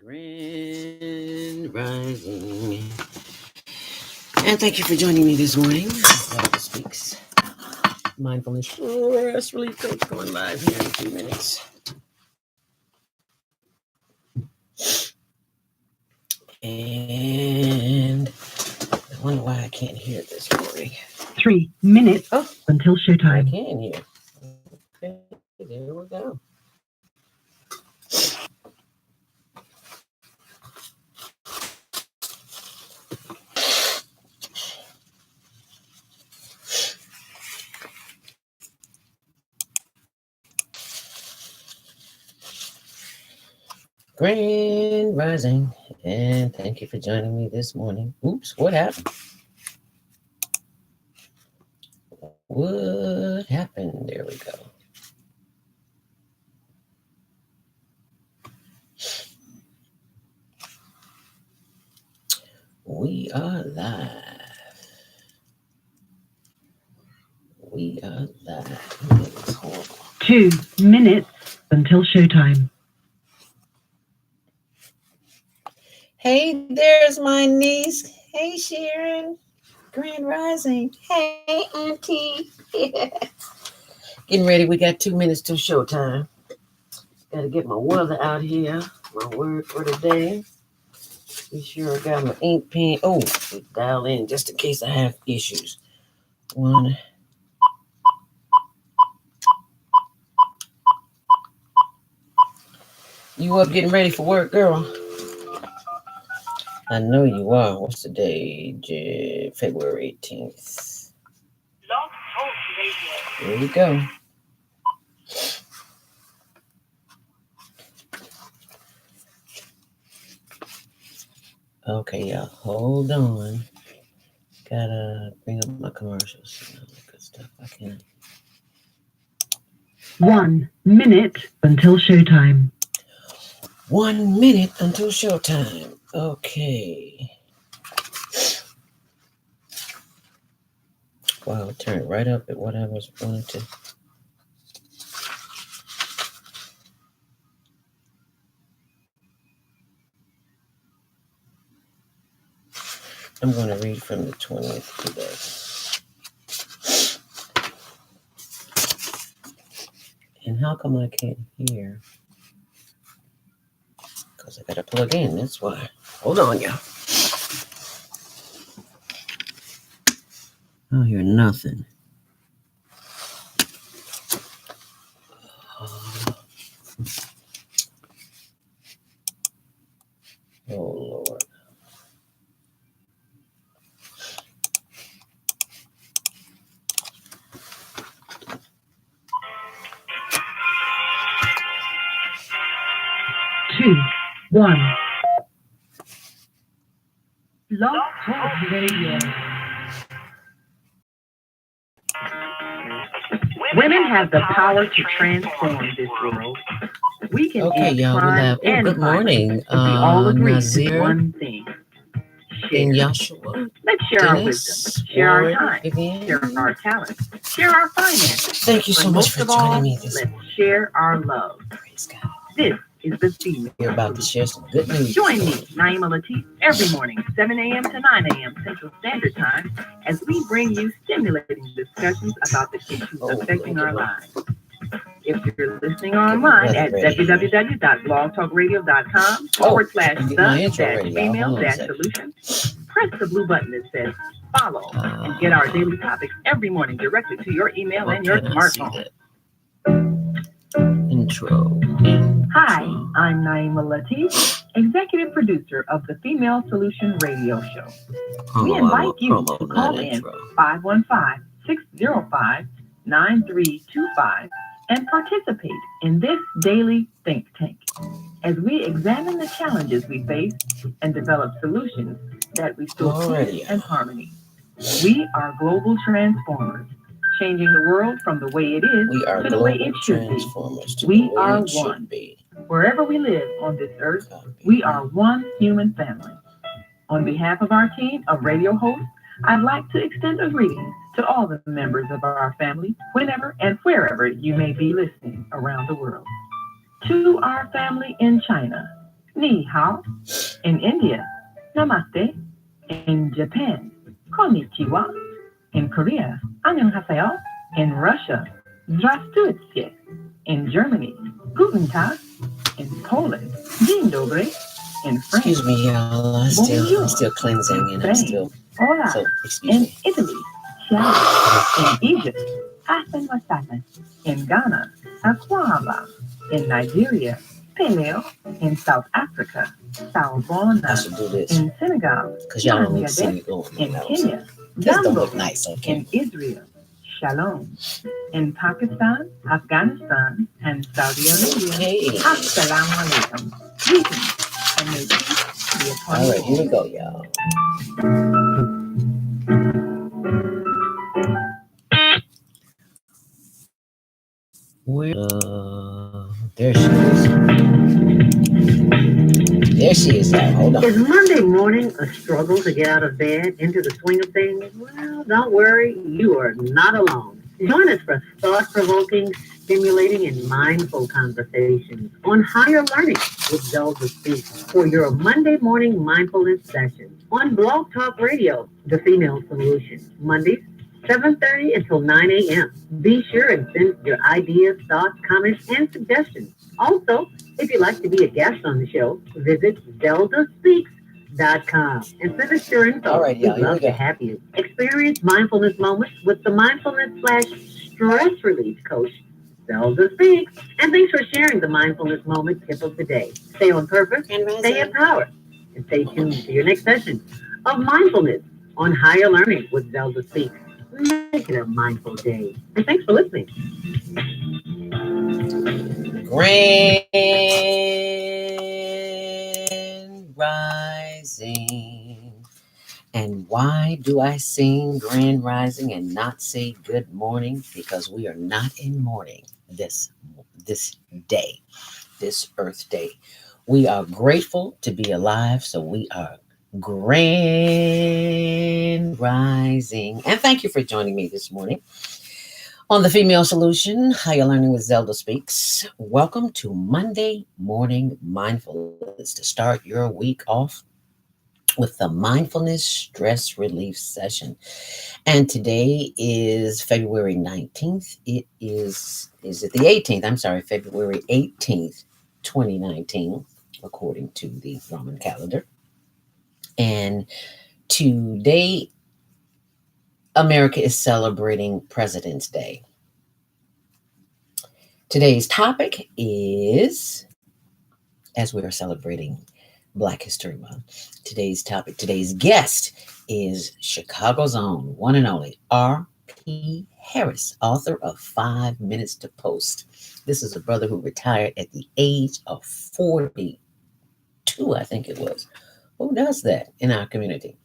Grand Rising. And thank you for joining me this morning. Zeldaspeaks. Mindfulness stress relief coach going live here in a few minutes. And I wonder why I can't hear it this morning. 3 minutes until showtime. I can hear. Okay, there we go. Grand Rising, and thank you for joining me this morning. Oops, what happened? What happened? There we go. We are live. We are live. 2 minutes until showtime. Hey, there's my niece. Hey, Sharon. Grand Rising. Hey, Auntie. Getting ready. We got 2 minutes till showtime. Got to get my weather out here. My word for the day. Be sure I got my ink pen. Oh, dial in just in case I have issues. 1. You up getting ready for work, girl? I know you are. What's the day? February 18th. Here we go. Okay, y'all. Hold on. Gotta bring up my commercials and all that good stuff. I can't. 1 minute until showtime. 1 minute until showtime. Okay. Wow, it turned right up at what I was wanting to. I'm going to read from the 20th today. And how come I can't hear? Because I got to plug in. That's why. Hold on, y'all. I don't hear nothing. Oh, Lord. Two, 1. Blog Talk Radio. Women have the power to transform this world. We can Okay, y'all. We have. Oh, good morning. We all agree Nazir, to one thing. and Share. Yashua. Let's share our Dennis, wisdom, share our Warren, time, Vivian. share our talent, share our finances. Thank you so But much most for of all, joining me this let's morning. share our love. Praise God. This is the female. We're about to share some good news. Join me, Naima Latif, every morning, 7 a.m. to 9 a.m. Central Standard Time, as we bring you stimulating discussions about the issues affecting our lives. If you're listening online at www.blogtalkradio.com/the-female-solution, press the blue button that says follow and get our daily topics every morning directly to your email and your smartphone. Intro. Hi, I'm Naima Latif, executive producer of the Female Solution Radio Show. We invite you to call in 515-605-9325 and participate in this daily think tank as we examine the challenges we face and develop solutions that restore peace and harmony. We are global transformers, changing the world from the way it is to the way it should be. We are one. Wherever we live on this earth, we are one human family. On behalf of our team of radio hosts, I'd like to extend a greeting to all the members of our family, whenever and wherever you may be listening around the world. To our family in China, Ni hao. In India, namaste. In Japan, konnichiwa. In Korea, annyeonghaseyo. In Russia, здравствуйте. In Germany, guten Tag. In Poland, dzień dobry. In France, Excuse me, y'all. I'm bonjour. still cleansing and I'm Spain, still. hola. So, excuse In me. Italy, ciao. In Egypt, ahlan wa sahlan. In Ghana, akwaba. In Nigeria, paleo. In South Africa, sawubona. I should do this. In Senegal, Because y'all don't need to see me mangadet. going. In Kenya, This don't jambo. look nice on camera. In Israel, shalom. In Pakistan, Afghanistan, and Saudi Arabia, Okay. assalamu alaikum. Greetings, and may peace be upon All you right, here we all. go, y'all. There she is. There she is, y'all. Hold on. Is Monday morning a struggle to get out of bed into the swing of things? Well, don't worry, you are not alone. Join us for thought-provoking, stimulating, and mindful conversations on higher learning with Zelda Speaks for your Monday morning mindfulness session on Blog Talk Radio, The Female Solution, Mondays, 7:30 until 9 a.m. Be sure and send your ideas, thoughts, comments, and suggestions. Also, if you'd like to be a guest on the show, visit zeldaspeaks.com and send us your info. All right, y'all, We'd love to have you. Experience mindfulness moments with the mindfulness/stress relief coach, Zelda Speaks. And thanks for sharing the mindfulness moment tip of the day. Stay on purpose, stay empowered, and stay tuned to your next session of mindfulness on higher learning with Zelda Speaks. Make it a mindful day. And thanks for listening. Grand rising. And why do I sing grand rising and not say good morning? Because we are not in mourning this day, this Earth Day. We are grateful to be alive, so we are grand rising. And thank you for joining me this morning on the Female Solution, How You're Learning with Zelda Speaks. Welcome to Monday Morning Mindfulness to start your week off with the Mindfulness Stress Relief Session. And today is February 19th. Is it the 18th? I'm sorry, February 18th, 2019, according to the Roman calendar. And today, America is celebrating President's Day. Today's topic is, as we are celebrating Black History Month, today's guest is Chicago's own one and only R.P. Harris, author of 5 Minutes to Post. This is a brother who retired at the age of 42, I think it was. Who does that in our community?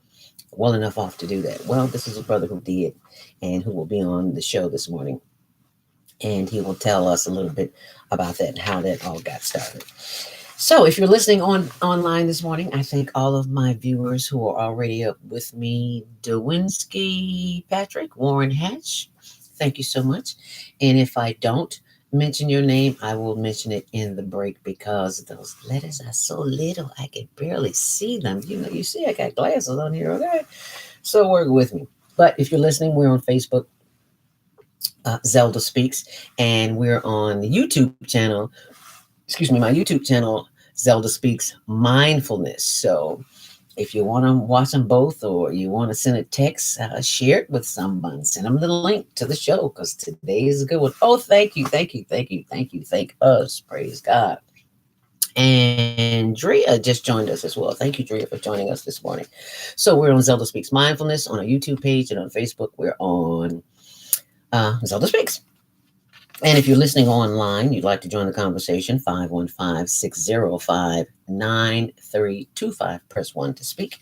Well enough off to do that. Well, this is a brother who did and who will be on the show this morning. And he will tell us a little bit about that and how that all got started. So if you're listening online this morning, I thank all of my viewers who are already up with me. Dewinski Patrick, Warren Hatch, thank you so much. And if I don't mention your name, I will mention it in the break because those letters are so little, I can barely see them. You see I got glasses on here, okay? So work with me. But if you're listening, we're on Facebook, Zelda Speaks, and we're on the YouTube channel, my YouTube channel, Zelda Speaks Mindfulness. So if you want to watch them both or you want to send a text, share it with someone. Send them the link to the show because today is a good one. Oh, thank you. Thank us. Praise God. And Drea just joined us as well. Thank you, Drea, for joining us this morning. So we're on Zelda Speaks Mindfulness on our YouTube page, and on Facebook, we're on Zelda Speaks. And if you're listening online, you'd like to join the conversation, 515-605-9325. Press 1 to speak.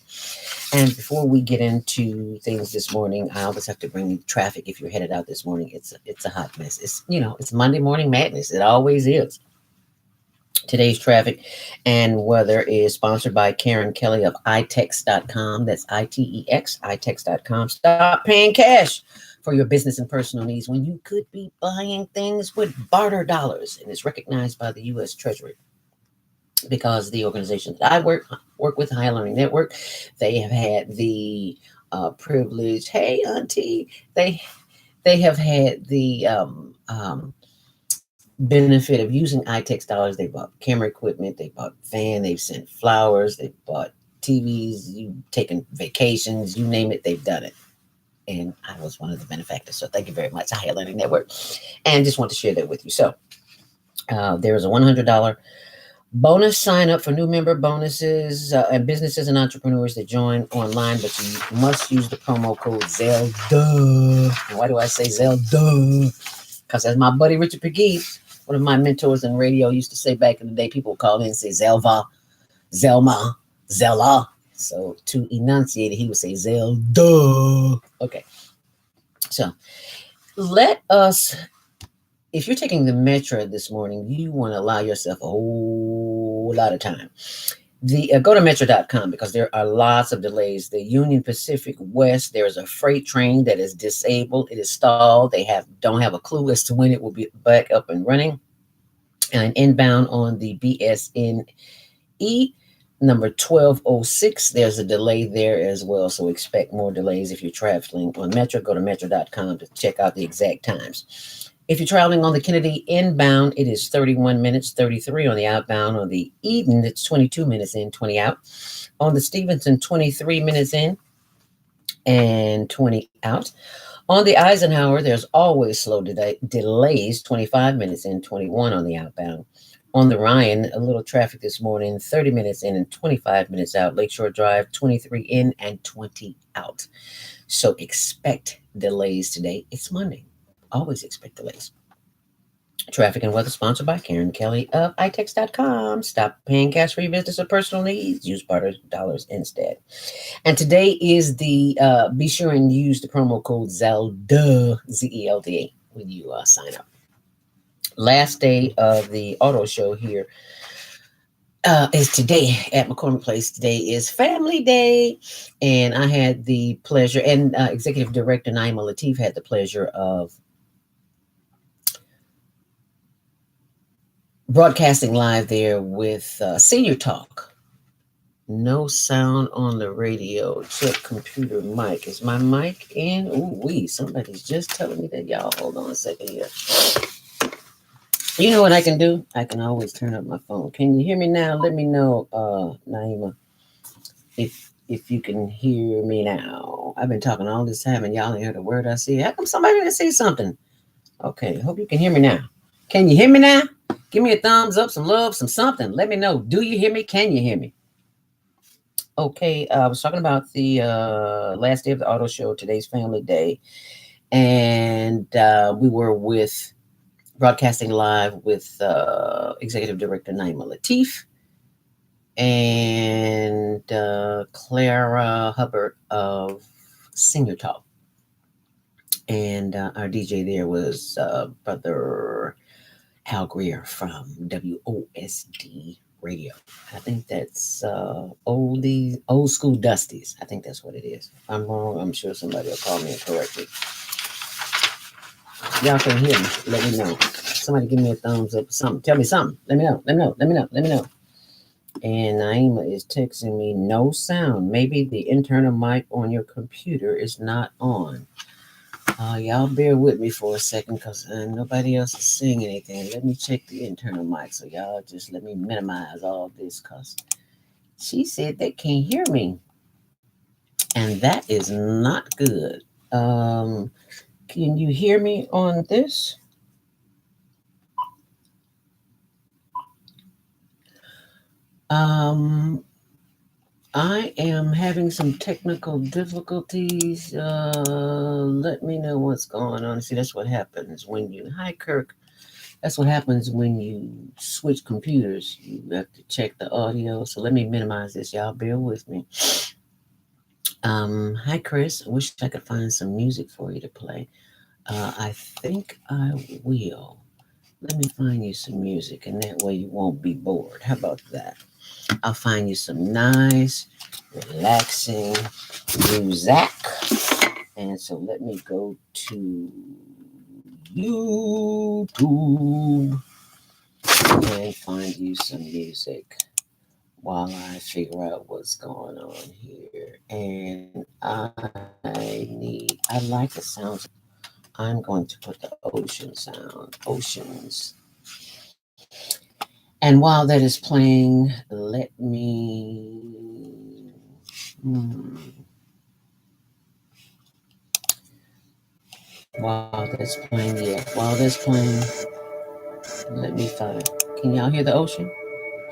And before we get into things this morning, I always have to bring you traffic. If you're headed out this morning, it's a hot mess. It's Monday morning madness. It always is. Today's traffic and weather is sponsored by Karen Kelly of itex.com. That's ITEX, itex.com. Stop paying cash for your business and personal needs when you could be buying things with barter dollars, and it's recognized by the U.S. Treasury. because the organization that I work with, High Learning Network, they have had the privilege. Hey, Auntie, they have had the benefit of using iTex dollars. They bought camera equipment, they bought fan, they've sent flowers, they bought TVs, you taken vacations, you name it, they've done it. And I was one of the benefactors. So thank you very much, Higher Learning Network. And just want to share that with you. So there is a $100 bonus sign up for new member bonuses and businesses and entrepreneurs that join online, but you must use the promo code ZELDA. And why do I say ZELDA? Because as my buddy Richard Pegues, one of my mentors in radio, used to say back in the day, people would call in and say Zelva, Zelma, Zella. So to enunciate it, he would say Zelda. Okay. So let us, if you're taking the metro this morning, you want to allow yourself a whole lot of time. Go to metro.com because there are lots of delays. The Union Pacific West, there's a freight train that is disabled. It is stalled. They don't have a clue as to when it will be back up and running. And inbound on the BSNE number 1206, there's a delay there as well. So expect more delays if you're traveling on Metro. Go to metro.com to check out the exact times. If you're traveling on the Kennedy inbound, it is 31 minutes, 33 on the outbound. On the Eden, it's 22 minutes in, 20 out. On the Stevenson, 23 minutes in and 20 out. On the Eisenhower, there's always slow delays, 25 minutes in, 21 on the outbound. On the Ryan, a little traffic this morning, 30 minutes in and 25 minutes out. Lakeshore Drive, 23 in and 20 out. So expect delays today. It's Monday. Always expect delays. Traffic and weather sponsored by Karen Kelly of itex.com. Stop paying cash for your business or personal needs. Use barter dollars instead. And today is the, be sure and use the promo code ZELDA, ZELDA, when you sign up. Last day of the auto show here is today at McCormick Place. Today is Family Day. And I had the pleasure, and Executive Director Naima Latif had the pleasure of broadcasting live there with Senior Talk. No sound on the radio. Check computer mic. Is my mic in? Ooh, somebody's just telling me that. Y'all, hold on a second here. You know what I can do? I can always turn up my phone. Can you hear me now? Let me know, Naima, if you can hear me now. I've been talking all this time and y'all ain't heard a word I say. How come somebody didn't say something? Okay, hope you can hear me now. Can you hear me now? Give me a thumbs up, some love, some something. Let me know. Do you hear me? Can you hear me? Okay, I was talking about the last day of the auto show. Today's Family Day. And we were broadcasting live with Executive Director Naima Latif and Clara Hubbard of Senior Talk. And our DJ there was Brother Hal Greer from WOSD Radio. I think that's old school Dusties. I think that's what it is. If I'm wrong, I'm sure somebody will call me and correct me. Y'all can hear me. Let me know. Somebody give me a thumbs up. Something. Tell me something. Let me know. And Naima is texting me, no sound. Maybe the internal mic on your computer is not on. Y'all bear with me for a second because nobody else is saying anything. Let me check the internal mic. So y'all just let me minimize all this because she said they can't hear me. And that is not good. Can you hear me on this? I am having some technical difficulties. Let me know what's going on. See, that's what happens when hi Kirk. That's what happens when you switch computers. You have to check the audio. So let me minimize this. Y'all bear with me. Hi Chris. I wish I could find some music for you to play. I think I will. Let me find you some music, and that way you won't be bored. How about that? I'll find you some nice, relaxing music. And so let me go to YouTube and find you some music. while I figure out what's going on here. And I like the sounds. I'm going to put the ocean sound, oceans. And while that is playing, let me. While that's playing, while that's playing, let me find. Can y'all hear the ocean?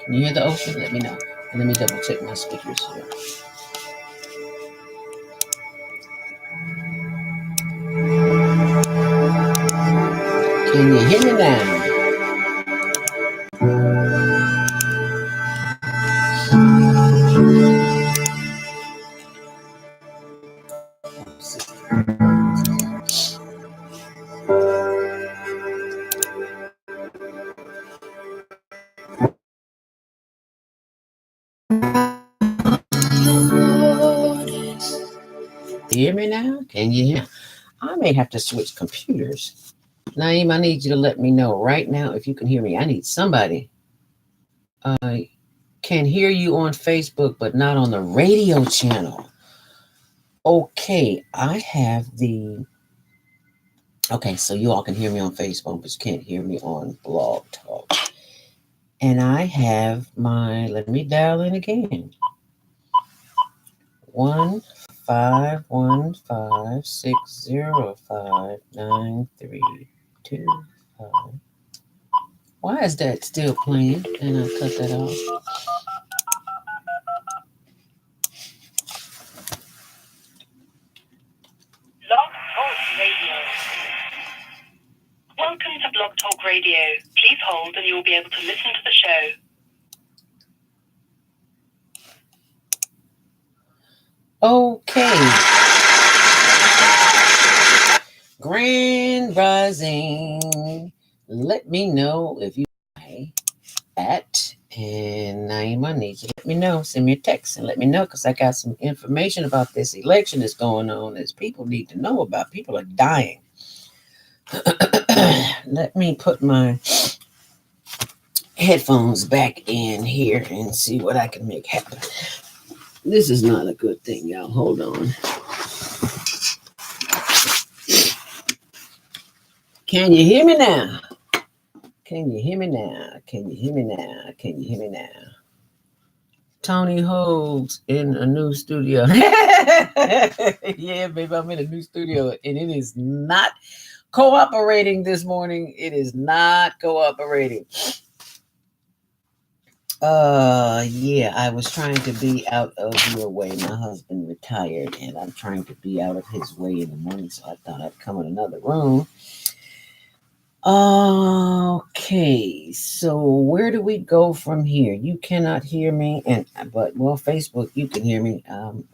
Can you hear the ocean? Let me know. And let me double check my speakers here. Can you hear me now? Hear me now? Can you hear? I may have to switch computers. Naeem, I need you to let me know right now if you can hear me. I need somebody. I can hear you on Facebook, but not on the radio channel. Okay, I have the. Okay, so you all can hear me on Facebook, but you can't hear me on Blog Talk. And I have my. Let me dial in again. 15156059325. Why is that still playing? And I cut that off. Blog Talk Radio. Welcome to Blog Talk Radio. Please hold and you will be able to listen to the show. Okay. Grand Rising. Let me know if you at and Naima needs you to let me know. Send me a text and let me know because I got some information about this election that's going on that people need to know about. People are dying. Let me put my headphones back in here and see what I can make happen. This is not a good thing, y'all. Hold on. Can you hear me now? Can you hear me now? Can you hear me now? Can you hear me now? Tony Hogue's in a new studio. Yeah, baby, I'm in a new studio and it is not cooperating this morning. It is not cooperating. Yeah, I was trying to be out of your way. My husband retired and I'm trying to be out of his way in the morning, so I thought I'd come in another room. Okay, so where do we go from here? You cannot hear me, but Facebook, you can hear me. I'm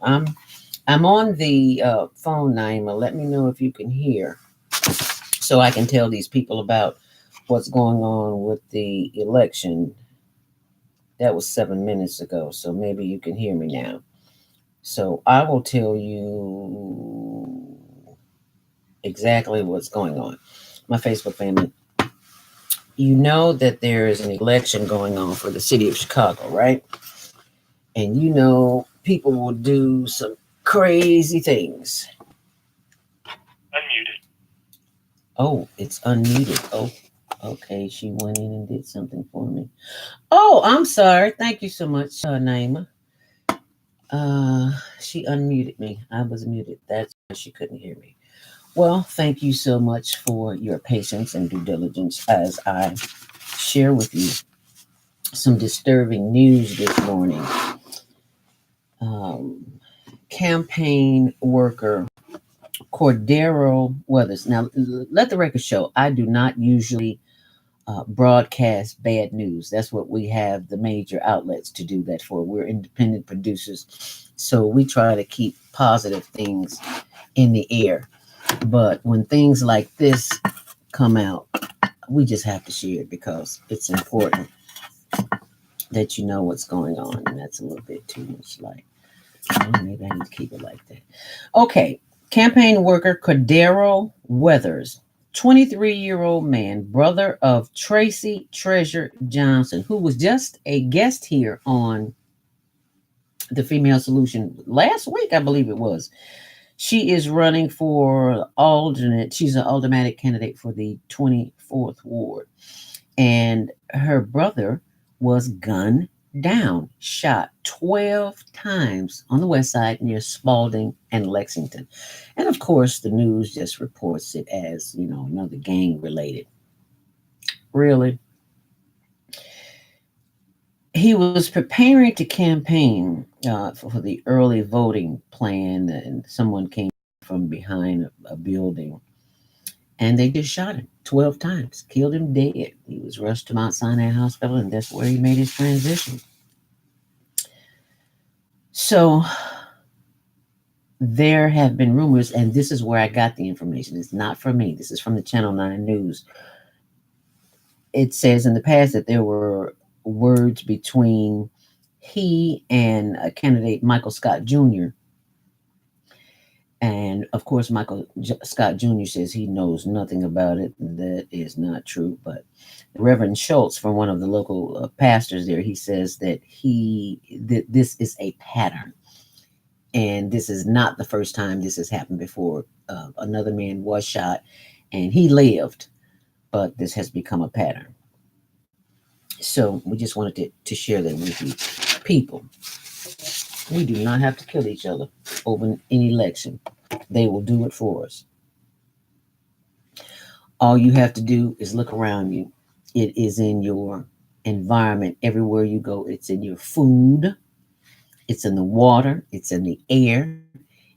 on the phone, Naima. Let me know if you can hear, so I can tell these people about what's going on with the election. That was 7 minutes ago, so maybe you can hear me now. So I will tell you exactly what's going on. My Facebook family. You know that there is an election going on for the city of Chicago, right? And you know people will do some crazy things. Unmuted. Oh, it's unmuted. Oh, okay. She went in and did something for me. Oh, I'm sorry. Thank you so much, Naima. She unmuted me. I was muted. That's why she couldn't hear me. Well, thank you so much for your patience and due diligence as I share with you some disturbing news this morning. Campaign worker Cordero Weathers. Now, let the record show, I do not usually broadcast bad news. That's what we have the major outlets to do that for. We're independent producers, so we try to keep positive things in the air. But when things like this come out, we just have to share it because it's important that you know what's going on. And that's a little bit too much light. Maybe I need to keep it like that. Okay. Campaign worker Cordero Weathers, 23-year-old man, brother of Tracy Treasure Johnson, who was just a guest here on the female solution last week, I believe it was. She is running for alternate. She's an automatic candidate for the 24th ward. And her brother was gunned down, shot 12 times on the west side near Spalding and Lexington. And of course, the news just reports it as, another gang related. Really? He was preparing to campaign for the early voting plan, and someone came from behind a building and they just shot him 12 times, killed him dead. He was rushed to Mount Sinai Hospital, and that's where he made his transition. So there have been rumors, and this is where I got the information. It's not from me. This is from the Channel 9 News. It says in the past that there were words between he and a candidate, Michael Scott Jr. And of course, Scott Jr. says he knows nothing about it. That is not true. But Reverend Schultz, from one of the local pastors there, he says that this is a pattern. And this is not the first time this has happened before. Another man was shot and he lived, but this has become a pattern. So we just wanted to share that with you. People, we do not have to kill each other over an election. They will do it for us. All you have to do is look around you. It is in your environment everywhere you go. It's in your food. It's in the water. It's in the air.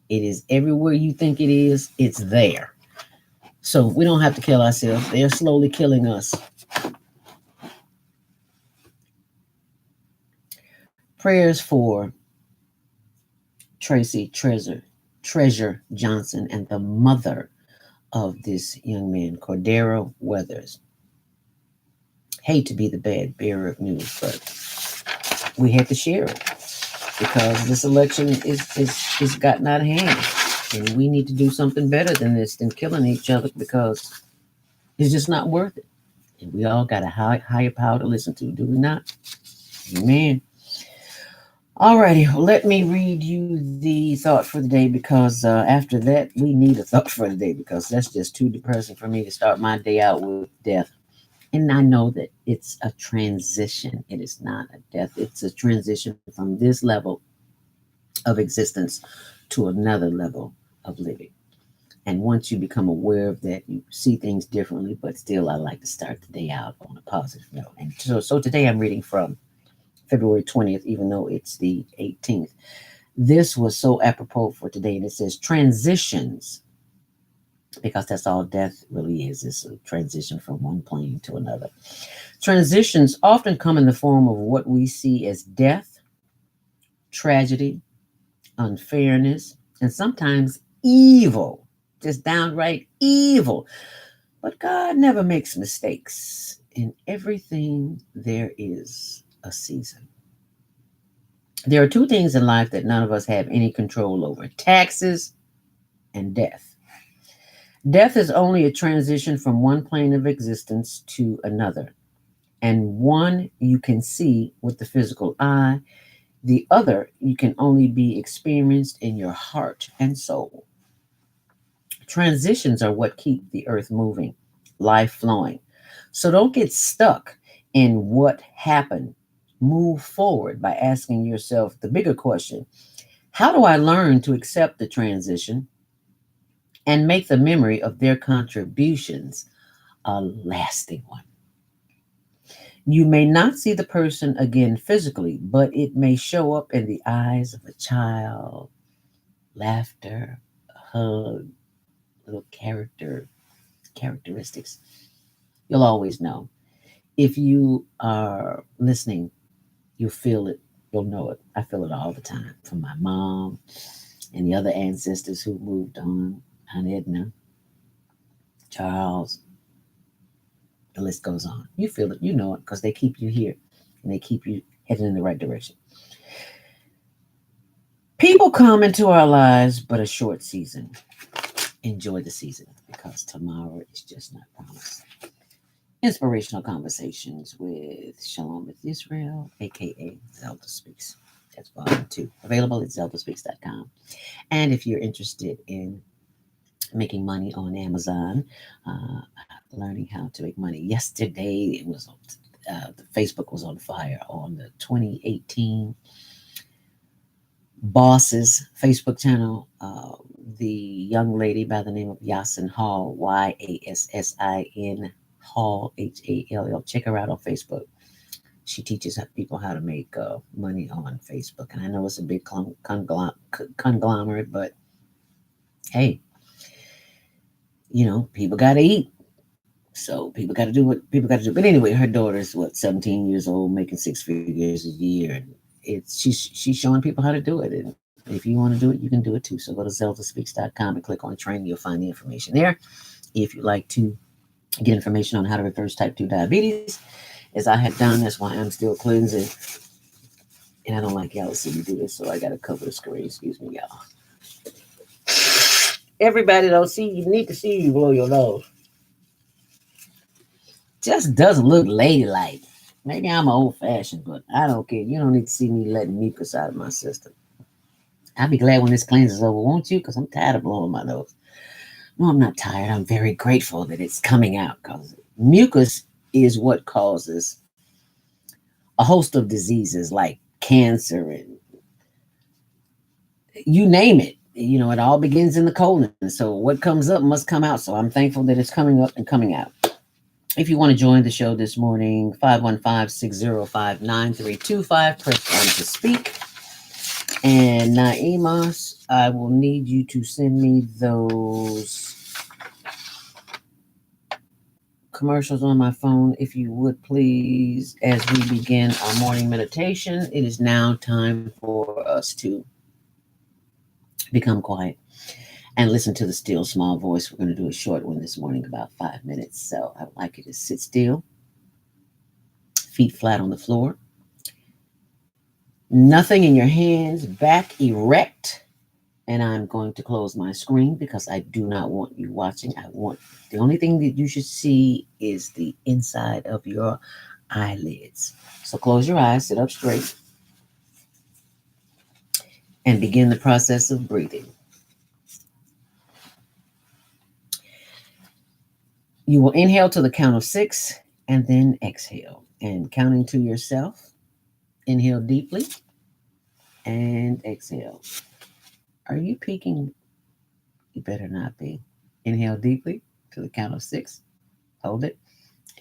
It is everywhere you think it is. It's there. So we don't have to kill ourselves. They're slowly killing us. Prayers for Tracy Treasure Johnson and the mother of this young man, Cordero Weathers. Hate to be the bad bearer of news, but we had to share it because this election is gotten out of hand, and we need to do something better than this, than killing each other, because it's just not worth it. And we all got a higher power to listen to, do we not? Amen. Alrighty, let me read you the thought for the day, because after that, we need a thought for the day, because that's just too depressing for me to start my day out with death. And I know that it's a transition. It is not a death. It's a transition from this level of existence to another level of living. And once you become aware of that, you see things differently, but still, I like to start the day out on a positive note. And so today I'm reading from February 20th, even though it's the 18th. This was so apropos for today, and it says transitions, because that's all death really is. It's a transition from one plane to another. Transitions often come in the form of what we see as death, tragedy, unfairness, and sometimes evil, just downright evil. But God never makes mistakes. In everything, there is a season. There are two things in life that none of us have any control over: taxes and death. Death is only a transition from one plane of existence to another, and one you can see with the physical eye. The other you can only be experienced in your heart and soul. Transitions are what keep the earth moving, life flowing. So don't get stuck in what happened. Move forward by asking yourself the bigger question: how do I learn to accept the transition and make the memory of their contributions a lasting one? You may not see the person again physically, but it may show up in the eyes of a child, laughter, a hug, little characteristics. You'll always know. If you are listening, you'll feel it, you'll know it. I feel it all the time from my mom and the other ancestors who moved on, Aunt Edna, Charles, the list goes on. You feel it, you know it, because they keep you here and they keep you heading in the right direction. People come into our lives but a short season. Enjoy the season, because tomorrow is just not promised. Inspirational conversations with Shalom with Israel, aka Zelda Speaks. That's volume 2. Available at zeldaspeaks.com. And if you're interested in making money on Amazon, uh, learning how to make money. Yesterday, it was the Facebook was on fire on the 2018 Bosses Facebook channel. The young lady by the name of Yasin Hall, Yassin Hall, Hall. Check her out on Facebook. She teaches people how to make money on Facebook. And I know it's a big conglomerate, but hey, people got to eat. So people got to do what people got to do. But anyway, her daughter's 17 years old, making 6 figures a year, and she's showing people how to do it. And if you want to do it, you can do it too. So go to zeldaspeaks.com and click on training. You'll find the information there. If you'd like to get information on how to reverse type 2 diabetes, as I have done, that's why I'm still cleansing. And I don't like y'all to see me do this, so I got to cover the screen. Excuse me, y'all. Everybody don't see you need to see you blow your nose. Just doesn't look ladylike. Maybe I'm old fashioned, but I don't care. You don't need to see me letting mucus out of my system. I'll be glad when this cleanse is over, won't you? Because I'm tired of blowing my nose. No, I'm not tired. I'm very grateful that it's coming out, because mucus is what causes a host of diseases like cancer and you name it. It all begins in the colon. So what comes up must come out. So I'm thankful that it's coming up and coming out. If you want to join the show this morning, 515-605-9325, press 1 to speak. And Naimas, I will need you to send me those commercials on my phone, if you would please, as we begin our morning meditation. It is now time for us to become quiet and listen to the still small voice. We're going to do a short one this morning, about 5 minutes. So I would like you to sit still, feet flat on the floor, nothing in your hands, back erect. And I'm going to close my screen because I do not want you watching. The only thing that you should see is the inside of your eyelids. So close your eyes, sit up straight, and begin the process of breathing. You will inhale to the count of 6 and then exhale. And counting to yourself, inhale deeply and exhale. Are you peeking? You better not be. Inhale deeply to the count of 6. Hold it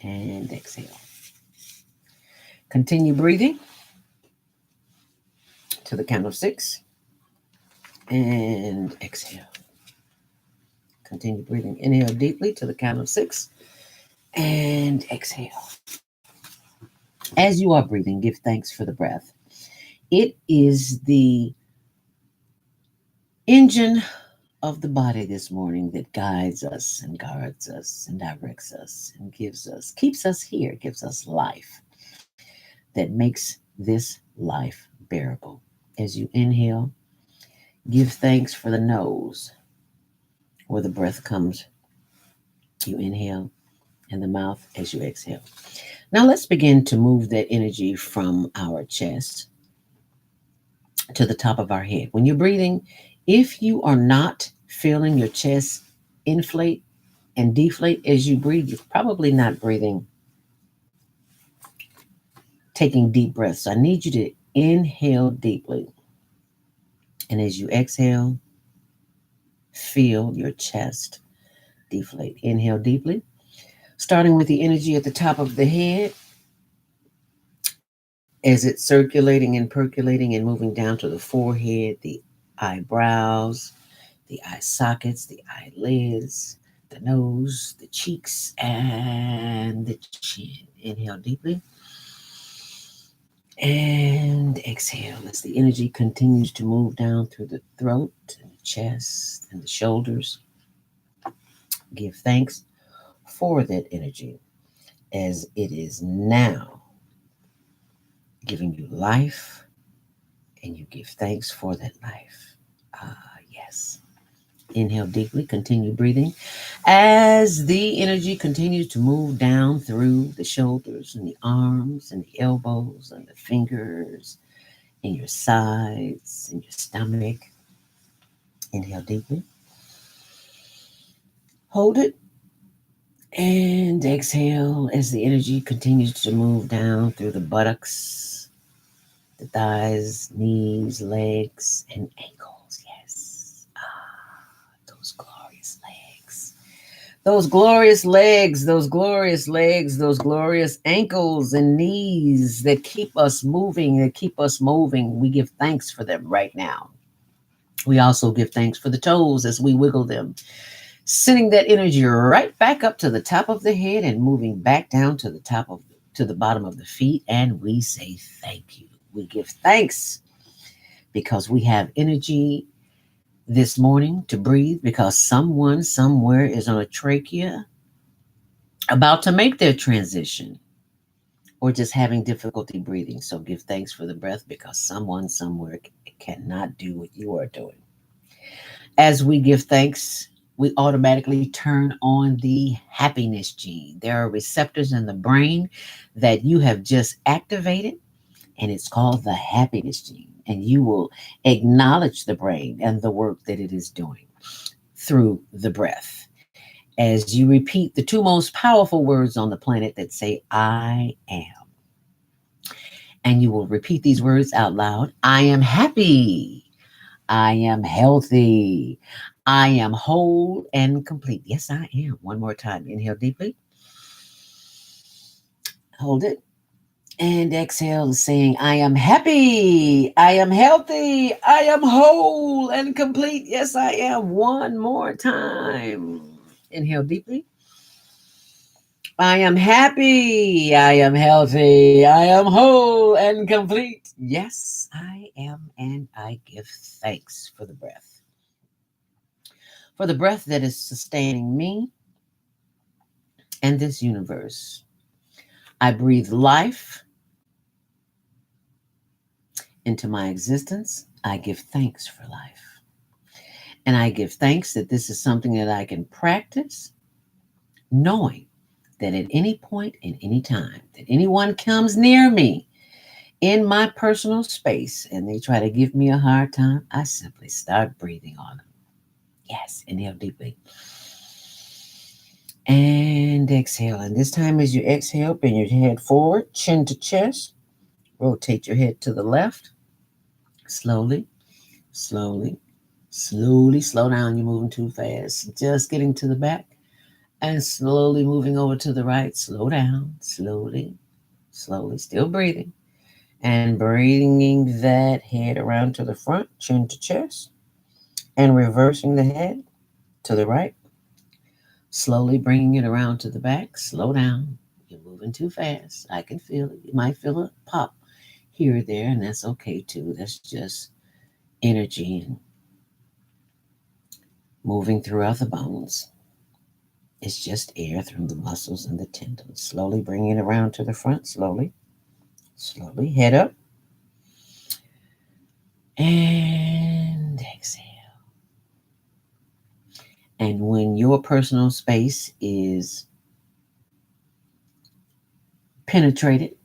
and exhale. Continue breathing to the count of 6 and exhale. Continue breathing. Inhale deeply to the count of 6 and exhale. As you are breathing, give thanks for the breath. It is the engine of the body this morning that guides us and guards us and directs us and keeps us here, gives us life that makes this life bearable. As you inhale, give thanks for the nose where the breath comes. You inhale, and the mouth as you exhale. Now let's begin to move that energy from our chest to the top of our head. When you're breathing, if you are not feeling your chest inflate and deflate as you breathe, you're probably not breathing, taking deep breaths. So I need you to inhale deeply. And as you exhale, feel your chest deflate. Inhale deeply, starting with the energy at the top of the head, as it's circulating and percolating and moving down to the forehead, the eyebrows, the eye sockets, the eyelids, the nose, the cheeks, and the chin. Inhale deeply and exhale as the energy continues to move down through the throat and the chest and the shoulders. Give thanks for that energy as it is now giving you life, and you give thanks for that life. Yes. Inhale deeply, continue breathing as the energy continues to move down through the shoulders and the arms and the elbows and the fingers in your sides, in your stomach. Inhale deeply. Hold it. And exhale as the energy continues to move down through the buttocks, the thighs, knees, legs, and ankles. Yes. Those glorious legs. Those glorious legs, those glorious legs, those glorious ankles and knees that keep us moving, that keep us moving. We give thanks for them right now. We also give thanks for the toes as we wiggle them, sending that energy right back up to the top of the head and moving back down to the bottom of the feet. And we say thank you. We give thanks because we have energy this morning to breathe, because someone somewhere is on a trachea about to make their transition or just having difficulty breathing. So give thanks for the breath, because someone somewhere cannot do what you are doing. As we give thanks, we automatically turn on the happiness gene. There are receptors in the brain that you have just activated, and it's called the happiness gene. And you will acknowledge the brain and the work that it is doing through the breath. As you repeat the two most powerful words on the planet that say, I am. And you will repeat these words out loud. I am happy. I am healthy. I am whole and complete. Yes, I am. One more time. Inhale deeply. Hold it. And exhale, saying, I am happy. I am healthy. I am whole and complete. Yes, I am. One more time. Inhale deeply. I am happy. I am healthy. I am whole and complete. Yes, I am. And I give thanks for the breath. For the breath that is sustaining me and this universe. I breathe life into my existence. I give thanks for life. And I give thanks that this is something that I can practice, knowing that at any point, in any time, that anyone comes near me in my personal space and they try to give me a hard time, I simply start breathing on them. Yes, inhale deeply. And exhale. And this time, as you exhale, bend your head forward, chin to chest. Rotate your head to the left. Slowly, slowly, slowly. Slow down. You're moving too fast. Just getting to the back. And slowly moving over to the right. Slow down. Slowly, slowly. Still breathing. And bringing that head around to the front, chin to chest. And reversing the head to the right. Slowly bringing it around to the back. Slow down. You're moving too fast. I can feel it. You might feel a pop here or there, and that's okay too. That's just energy and moving throughout the bones. It's just air through the muscles and the tendons. Slowly bringing it around to the front. Slowly. Slowly. Head up. And exhale. And when your personal space is penetrated,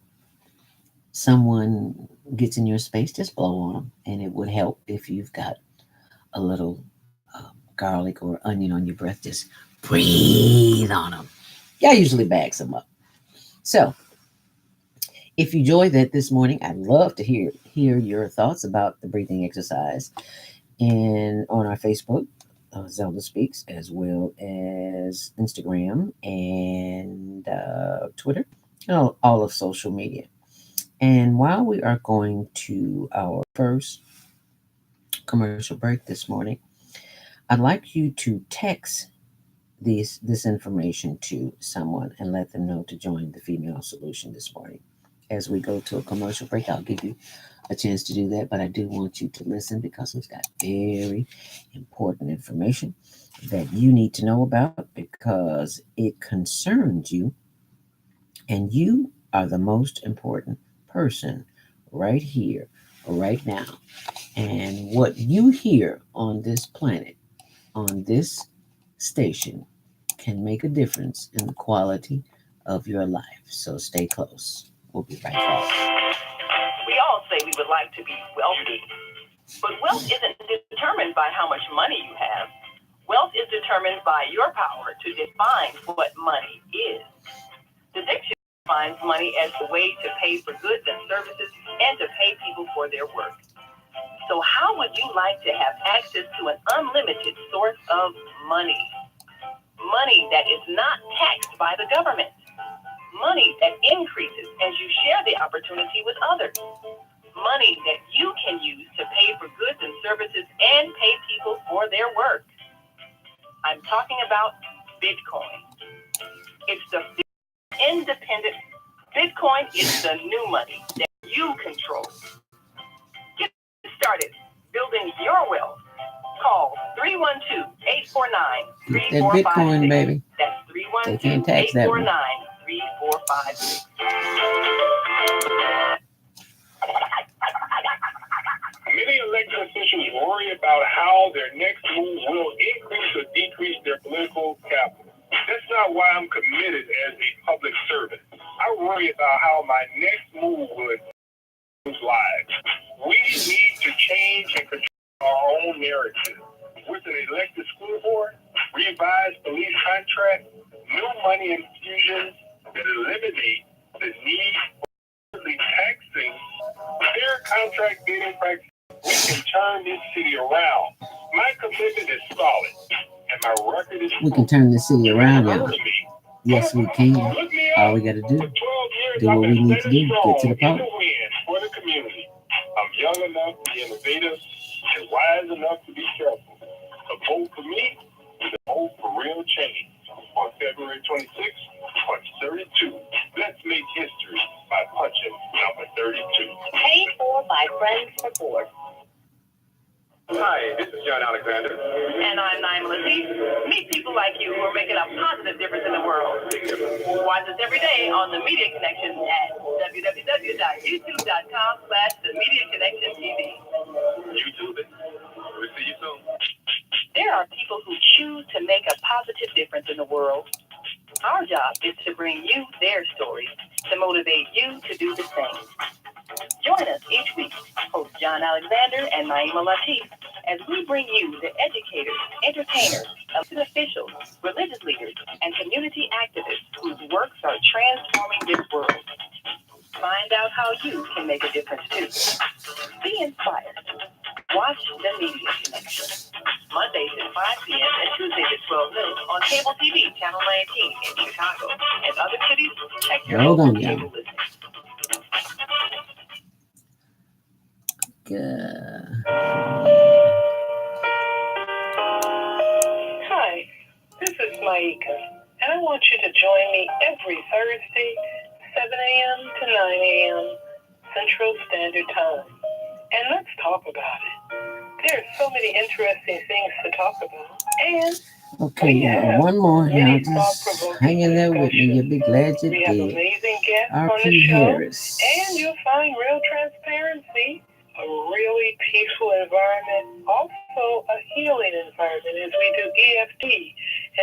someone gets in your space, just blow on them. And it would help if you've got a little garlic or onion on your breath. Just breathe on them. Yeah, usually bags them up. So if you enjoyed that this morning, I'd love to hear your thoughts about the breathing exercise and on our Facebook, Zelda Speaks, as well as Instagram and Twitter, all of social media. And while we are going to our first commercial break this morning, I'd like you to text this information to someone and let them know to join the Female Solution this morning. As we go to a commercial break, I'll give you a chance to do that, but I do want you to listen because we've got very important information that you need to know about, because it concerns you, and you are the most important person right here, right now. And what you hear on this planet, on this station, can make a difference in the quality of your life. So stay close. We'll be right back. We all all say we would like to be wealthy, but wealth isn't determined by how much money you have. Wealth is determined by your power to define what money is. The dictionary defines money as the way to pay for goods and services and to pay people for their work. So how would you like to have access to an unlimited source of money? Money that is not taxed by the government. Money that increases as you share the opportunity with others. Money that you can use to pay for goods and services and pay people for their work. I'm talking about Bitcoin. It's the independent. Bitcoin is the new money that you control. Get started building your wealth. Call 312-849-3456. That Bitcoin, baby. That's 312-849-3456. Many elected officials worry about how their next move will increase or decrease their political capital. That's not why I'm committed as a public servant. I worry about how my next move would change lives. We need to change and control our own narrative. With an elected school board, revised police contract, new money infusions that eliminate the need for taxing fair contract bidding practices, we can turn this city around. My commitment is solid, and my record is We can turn the city around, y'all. me. Yes, we can. All we got to do, do what we need to do, get to the power. For the community. I'm young enough to be innovative and wise enough to be careful. A vote for me is a vote for real change. On February 26th, punch 32. Let's make history by punching number 32. Paid for by Friends for Board. Hi, this is John Alexander. And I'm Naima Latif. Meet people like you who are making a positive difference in the world. Watch us every day on The Media Connection at www.youtube.com/The Media Connection TV. YouTube it. We'll see you soon. There are people who choose to make a positive difference in the world. Our job is to bring you their stories to motivate you to do the same. Join us each week, host John Alexander and Naima Latif, as we bring you the educators, entertainers, elected officials, religious leaders, and community activists whose works are transforming this world. Find out how you can make a difference too. Be inspired. Watch The Media Connection. Mondays at 5 p.m. and Tuesdays at 12 noon on cable TV, Channel 19 in Chicago. And other cities, check your Hold on, local y'all. cable listings. Hi, this is Maika, and I want you to join me every Thursday, 7 a.m. to 9 a.m. Central Standard Time. And let's talk about it. There are so many interesting things to talk about. And Okay, y'all, one more. Y'all just hang in there with me. You'll be glad you we have did. amazing guests on the R.P. show. Harris. And you'll find real transparency, a really peaceful environment, also a healing environment as we do EFT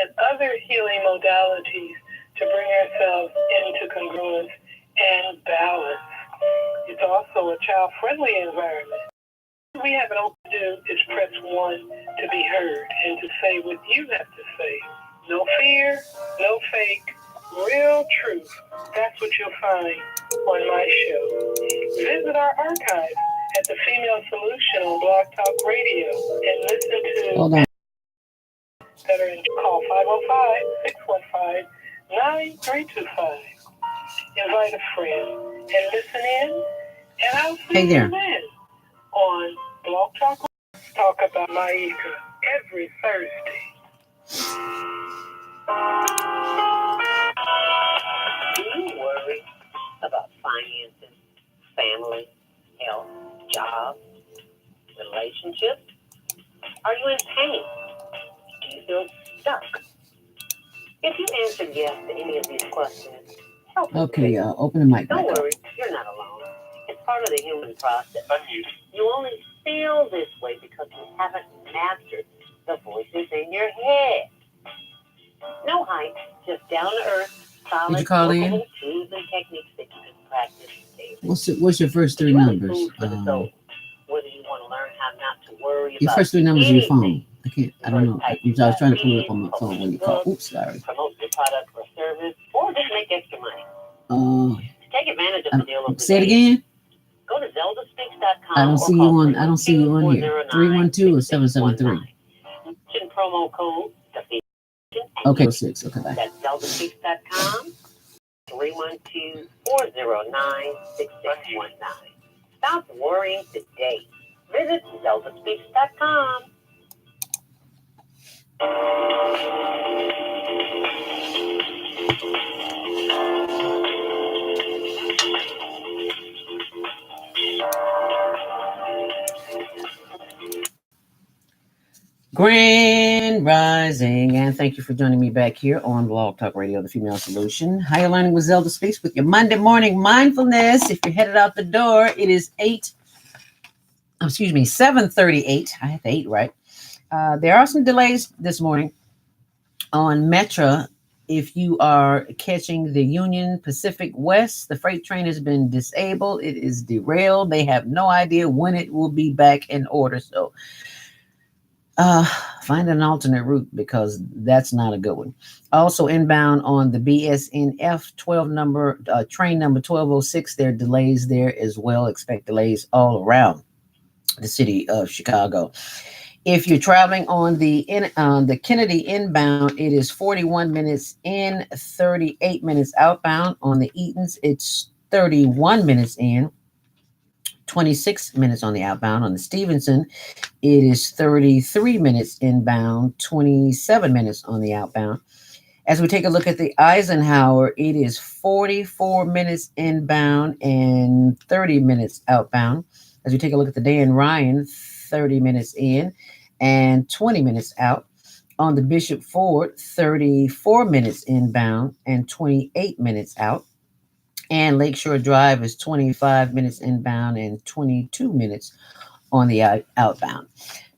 and other healing modalities to bring ourselves into congruence and balance. It's also a child-friendly environment. We have an open to do is press 1 to be heard and to say what you have to say. No fear, no fake, real truth. That's what you'll find on my show. Visit our archives at the Female Solution on Blog Talk Radio and listen to Hold on. that are in call 505-615-9325. Invite a friend and listen in, and I'll see Hey there. you then on Blog Talk. Talk about Maika every Thursday. Do you worry about finances, family, health, job, relationships? Are you in pain? Do you feel stuck? If you answered yes to any of these questions, help us. Okay, y'all, open the mic back Don't up. worry, you're not alone. It's part of the human process. You only feel this way because you haven't mastered the voices in your head. No hype, just down to earth, solid, Did you call in? workable tools and techniques that you can practice daily. What's your first three numbers? Whether you want to learn how not to worry Your about first three numbers of your phone. anything. I don't know. I was trying to pull it up on my phone when you call. Oops, sorry. Promote your product or service, or just make extra money. Take advantage of the deal of the say it day. again. Go to zeldaspeaks.com. I don't see you on here. 312 or 773. Promo code Okay, 6. Okay, bye. That's zeldaspeaks.com. 312-409-6619. Stop worrying today. Visit zeldaspeaks.com. Grand Rising, and thank you for joining me back here on Blog Talk Radio, the Female Solution. Higher Learning with Zelda Speaks with your Monday morning mindfulness. If you're headed out the door, it is 7:38. I had the 8 right. There are some delays this morning on Metra. If you are catching the Union Pacific West, the freight train has been disabled. It is derailed. They have no idea when it will be back in order. So find an alternate route because that's not a good one. Also inbound on the BSNF 12 number, train number 1206, there are delays there as well. Expect delays all around the city of Chicago. If you're traveling on the Kennedy inbound, it is 41 minutes in, 38 minutes outbound. On the Eatons, it's 31 minutes in, 26 minutes on the outbound. On the Stevenson, it is 33 minutes inbound, 27 minutes on the outbound. As we take a look at the Eisenhower, it is 44 minutes inbound and 30 minutes outbound. As we take a look at the Dan Ryan, 30 minutes in and 20 minutes out. On the Bishop Ford, 34 minutes inbound and 28 minutes out. And Lakeshore Drive is 25 minutes inbound and 22 minutes on the outbound.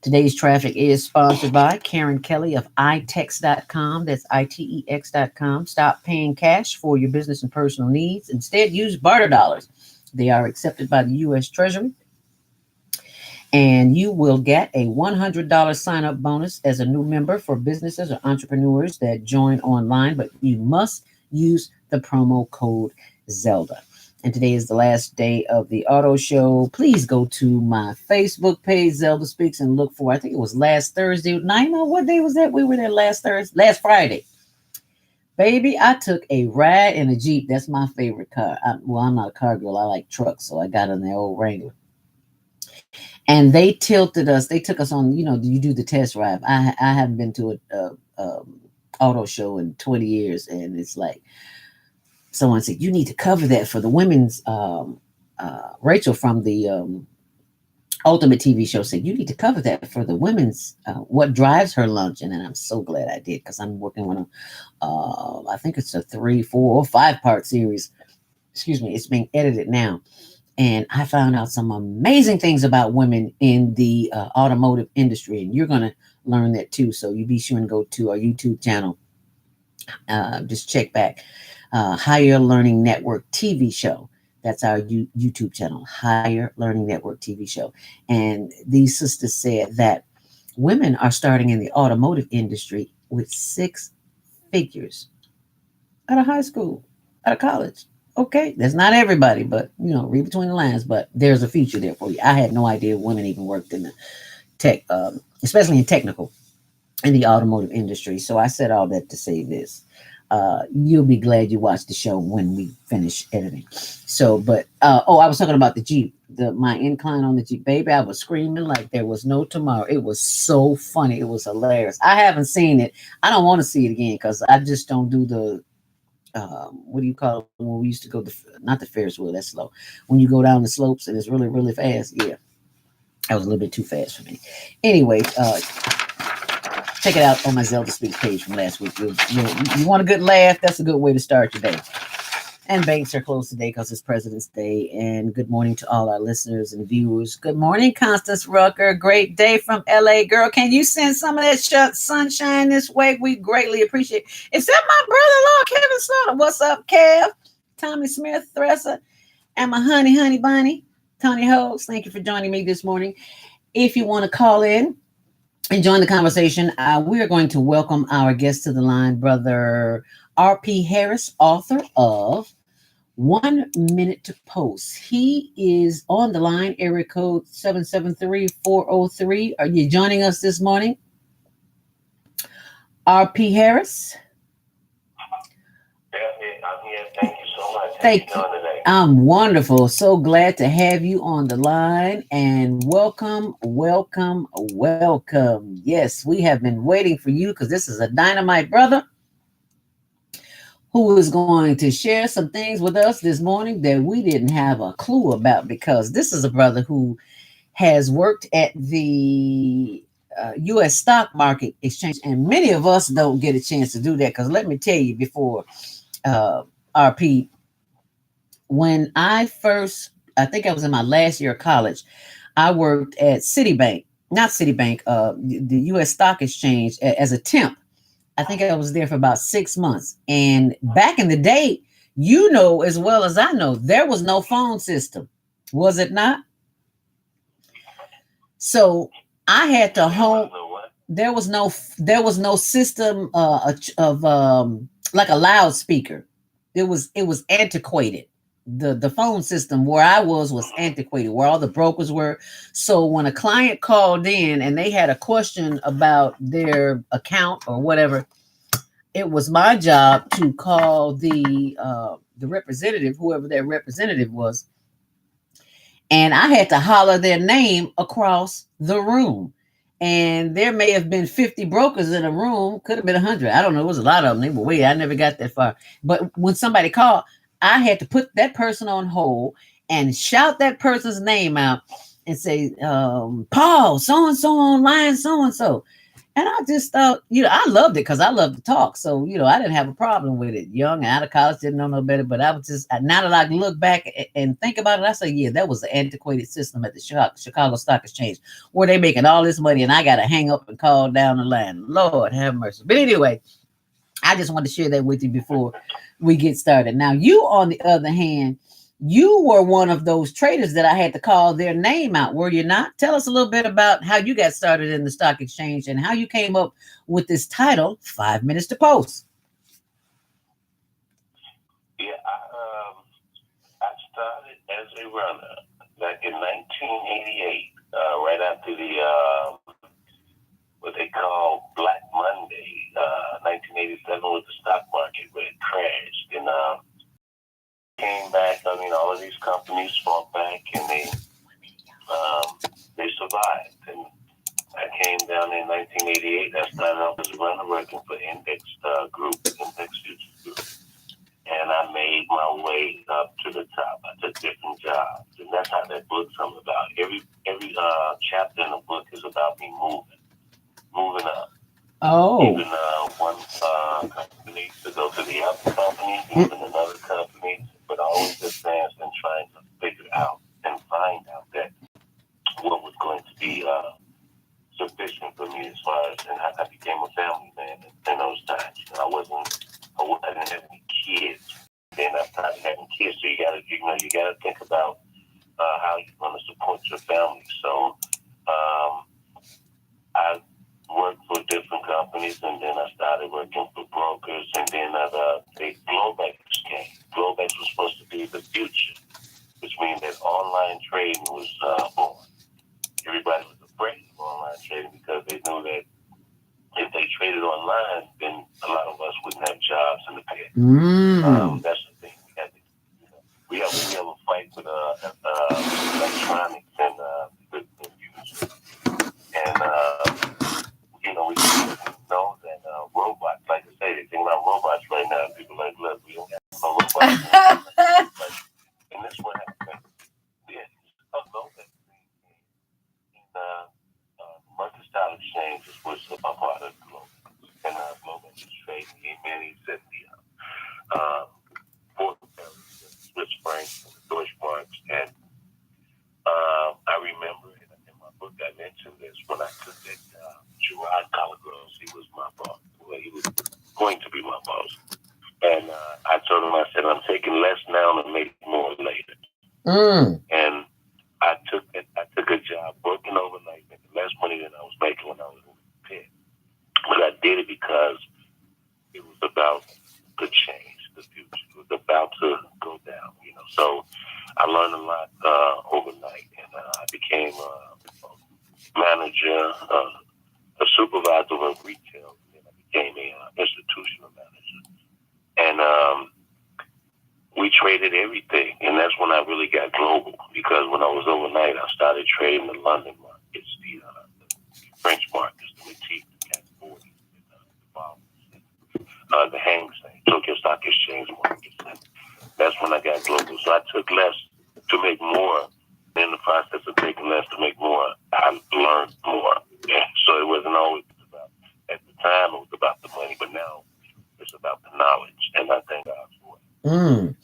Today's traffic is sponsored by Karen Kelly of itex.com. That's itex.com. Stop paying cash for your business and personal needs. Instead, use barter dollars. They are accepted by the U.S. Treasury. And you will get a $100 sign-up bonus as a new member for businesses or entrepreneurs that join online. But you must use the promo code Zelda. And today is the last day of the auto show. Please go to my Facebook page, Zelda Speaks, and look for, I think it was last Thursday. Naima, what day was that? We were there last Friday. Baby, I took a ride in a Jeep. That's my favorite car. I'm not a car girl. I like trucks, so I got in the old Wrangler. And they tilted us. They took us on, you do the test drive. I haven't been to a auto show in 20 years, and it's like, someone said, you need to cover that for the women's, Rachel from the Ultimate TV show said, you need to cover that for the women's, what drives her luncheon. And I'm so glad I did, because I'm working on I think it's a 3, 4, or 5-part series. Excuse me. It's being edited now. And I found out some amazing things about women in the automotive industry. And you're going to learn that too. So you be sure and go to our YouTube channel. Just check back. Higher Learning Network TV show. That's our YouTube channel, Higher Learning Network TV show. And these sisters said that women are starting in the automotive industry with 6 figures out of high school, out of college. Okay, that's not everybody, but, read between the lines. But there's a future there for you. I had no idea women even worked in the tech, especially in technical, in the automotive industry. So I said all that to say this. You'll be glad you watched the show when we finish editing. So, but, I was talking about the Jeep, my incline on the Jeep, baby. I was screaming like there was no tomorrow. It was so funny. It was hilarious. I haven't seen it. I don't want to see it again, because I just don't do the, what do you call it? When we used to go not the Ferris wheel, that's slow. When you go down the slopes and it's really, really fast. Yeah. That was a little bit too fast for me. Anyway, check it out on my Zelda Speaks page from last week. You want a good laugh? That's a good way to start your day. And banks are closed today because it's President's Day. And good morning to all our listeners and viewers. Good morning, Constance Rucker. Great day from LA. Girl, can you send some of that sunshine this way? We greatly appreciate it. Except my brother-in-law, Kevin Slaughter. What's up, Kev? Tommy Smith, Thressa. And my honey bunny, Tony Hoes. Thank you for joining me this morning. If you want to call in and join the conversation, we are going to welcome our guest to the line, Brother R.P. Harris, author of 1 Minute to Post. He is on the line, area code 773-403. Are you joining us this morning? R.P. Harris? I'm here. Thank you so much. Thank you. I'm wonderful. So glad to have you on the line, and welcome. Yes, we have been waiting for you because this is a dynamite brother who is going to share some things with us this morning that we didn't have a clue about, because this is a brother who has worked at the U.S. stock market exchange, and many of us don't get a chance to do that, because let me tell you, before RP, when I think I was in my last year of college, I worked at not Citibank, the U.S. Stock Exchange as a temp. I think I was there for about 6 months. And back in the day, you know as well as I know, there was no phone system, was it not? So I had to home. There was no system of like a loudspeaker. It was antiquated. The phone system where I was antiquated, where all the brokers were. So when a client called in and they had a question about their account or whatever, it was my job to call the representative, whoever their representative was, and I had to holler their name across the room. And there may have been 50 brokers in a room, could have been 100. I don't know. It was a lot of them. They were way. I never got that far. But when somebody called, I had to put that person on hold and shout that person's name out and say, Paul, so-and-so on line, so-and-so. And I just thought, I loved it because I love to talk. So, I didn't have a problem with it. Young, out of college, didn't know no better. But I was just, now that I look back and think about it, I say, yeah, that was the antiquated system at the Chicago Stock Exchange, where they making all this money and I got to hang up and call down the line. Lord have mercy. But anyway, I just wanted to share that with you before we get started. Now, you, on the other hand, you were one of those traders that I had to call their name out, were you not? Tell us a little bit about how you got started in the stock exchange and how you came up with this title, 5 Minutes to Post. Yeah, I started as a runner back in 1988, right after the what they call Black Monday, 1987, with the stock market where it crashed, and came back. I mean, all of these companies fought back, and they survived. And I came down in 1988. I started off as a runner working for Index Futures Group, and I made my way up to the top. I took different jobs, and that's how that book's come about. Every chapter in the book is about me moving up. Oh. Even one company to go to the other company, even another company, but always advanced and trying to figure out and find out that what was going to be sufficient for me as far as, and I became a family man in those times. I didn't have any kids. Then I started having kids, so you gotta think about how you're going to support your family. So I worked for different companies, and then I started working for brokers, and then Globex came. Globex was supposed to be the future, which means that online trading was born. Everybody was afraid of online trading because they knew that if they traded online, then a lot of us wouldn't have jobs in the past. That's the thing. We have a fight with electronics and the future. And we know that robots, like I say, they think about robots right now. People are like, look, we don't have no robots. And this one happened. Yeah, Globex. Mercantile Stock Exchange was a part of Globex. And Globex is trading in many 70 Swiss francs, Deutsche marks, and And I took a job working overnight, making less money than I was making when I was in Pitt. But I did it because it was about the change, the future. It was about to go down, you know. So I learned a lot overnight, and I became a manager, a supervisor of retail, and then I became a institutional manager. And we traded everything, and that's when I really got global. Because when I was overnight, I started trading the London markets, the French markets, the Métis, the CAC 40, the Hang Seng, Tokyo Stock Exchange markets. And that's when I got global. So I took less to make more. In the process of taking less to make more, I learned more. Yeah. So it wasn't always about, at the time, it was about the money, but now it's about the knowledge. And I thank God for it.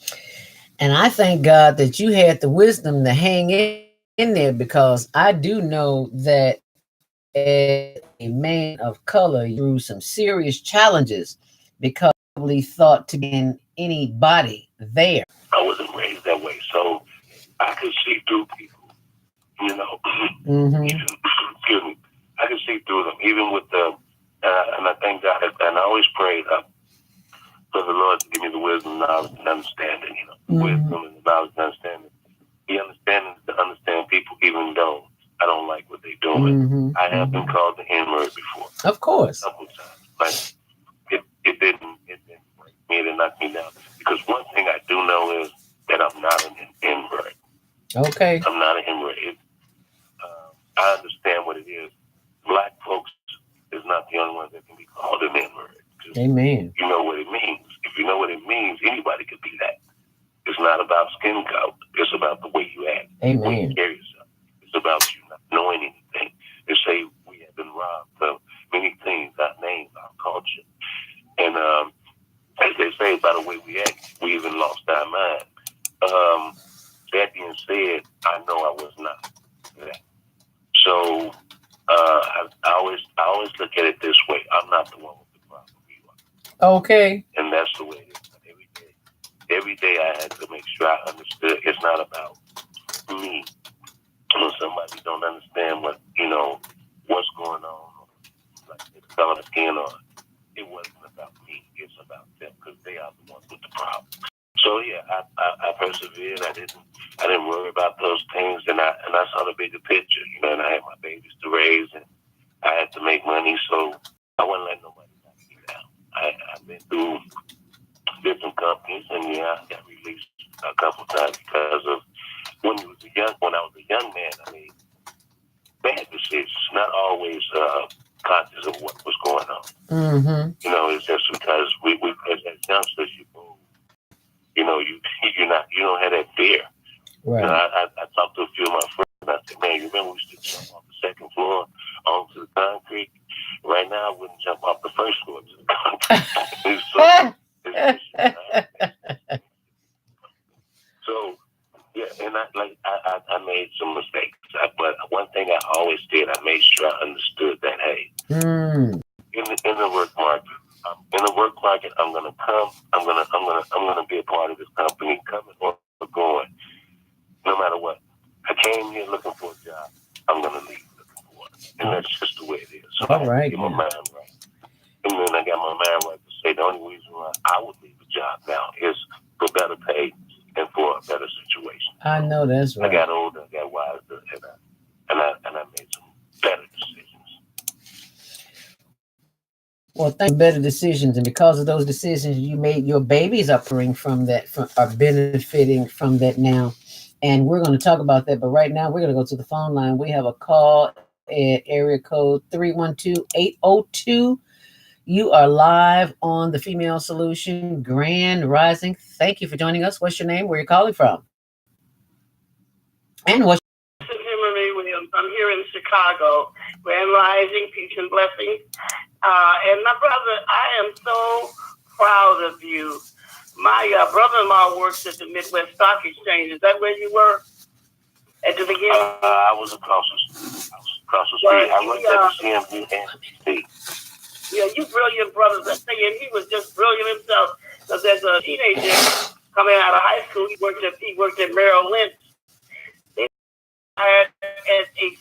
And I thank God that you had the wisdom to hang in there, because I do know that as a man of color, you through some serious challenges because you probably thought to be in anybody there. I wasn't raised that way, so I could see through people, you know. Excuse me. I could see through them, even with the, and I thank God, and I always prayed for the Lord to give me the wisdom, knowledge, and understanding, you know, wisdom and knowledge and understanding. The understanding to understand people, even though I don't like what they're doing. I have been called the N-word before. Of course. A couple times. But it didn't break me, it didn't knock me down. Because one thing I do know is that I'm not an N-word. Okay. I'm not an N-word. I understand what it is. Black folks is not the only ones that can be called an N-word. Amen. You know what it means. If you know what it means, anybody could be that. It's not about skin color. It's about the way you act. Amen. The way you carry yourself. It's about you not knowing anything. They say we have been robbed of many things, our name, our culture. And as they say, by the way we act, we even lost our mind. That being said, I know I was not that. So I always look at it this way. I'm not the one with the problem. You are. Okay. And that's the way it is. Every day I had to make sure I understood it's not about me. When somebody don't understand what, you know, what's going on, like the color of skin, or it wasn't about me. It's about them, because they are the ones with the problem. So yeah, I persevered. I didn't worry about those things, and I saw the bigger picture, you know. And I had my babies to raise, and I had to make money, so I wouldn't let nobody knock me down. I've been through different companies, and yeah, I got released a couple times because of when I was a young man, I made bad decisions, not always conscious of what was going on. You know, it's just because we as youngsters, you know, you don't have that fear. Right. You know, I talked to a few of my friends, and I said, man, you remember we used to jump off the second floor onto the concrete? Right now, I wouldn't jump off the first floor to the concrete. So, yeah, and I made some mistakes, but one thing I always did, I made sure I understood that, hey, in the work market, I'm gonna come, I'm gonna be a part of this company, coming or going, no matter what. I came here looking for a job, I'm gonna leave looking for it, and that's just the way it is. So all right. Get my mind right. And then I got my mind right to say the only reason why I would leave a job now is for better pay and for a better situation. I know that's right. I got older, I got wiser, and I made some better decisions. Well, thank you for better decisions, and because of those decisions you made, your babies are are benefiting from that now. And we're going to talk about that. But right now, we're going to go to the phone line. We have a call at area code 312-802. You are live on the Female Solution Grand Rising. Thank you for joining us. What's your name? Where are you calling from? And what's Hillary Williams. I'm here in Chicago. Grand Rising, peace and blessings. And my brother, I am so proud of you. My brother-in-law works at the Midwest Stock Exchange. Is that where you were at the beginning? I was across the street. I worked at the CMB and NBC. Yeah, you brilliant brothers. I tell you, he was just brilliant himself. Because as a teenager coming out of high school, he worked at Merrill Lynch case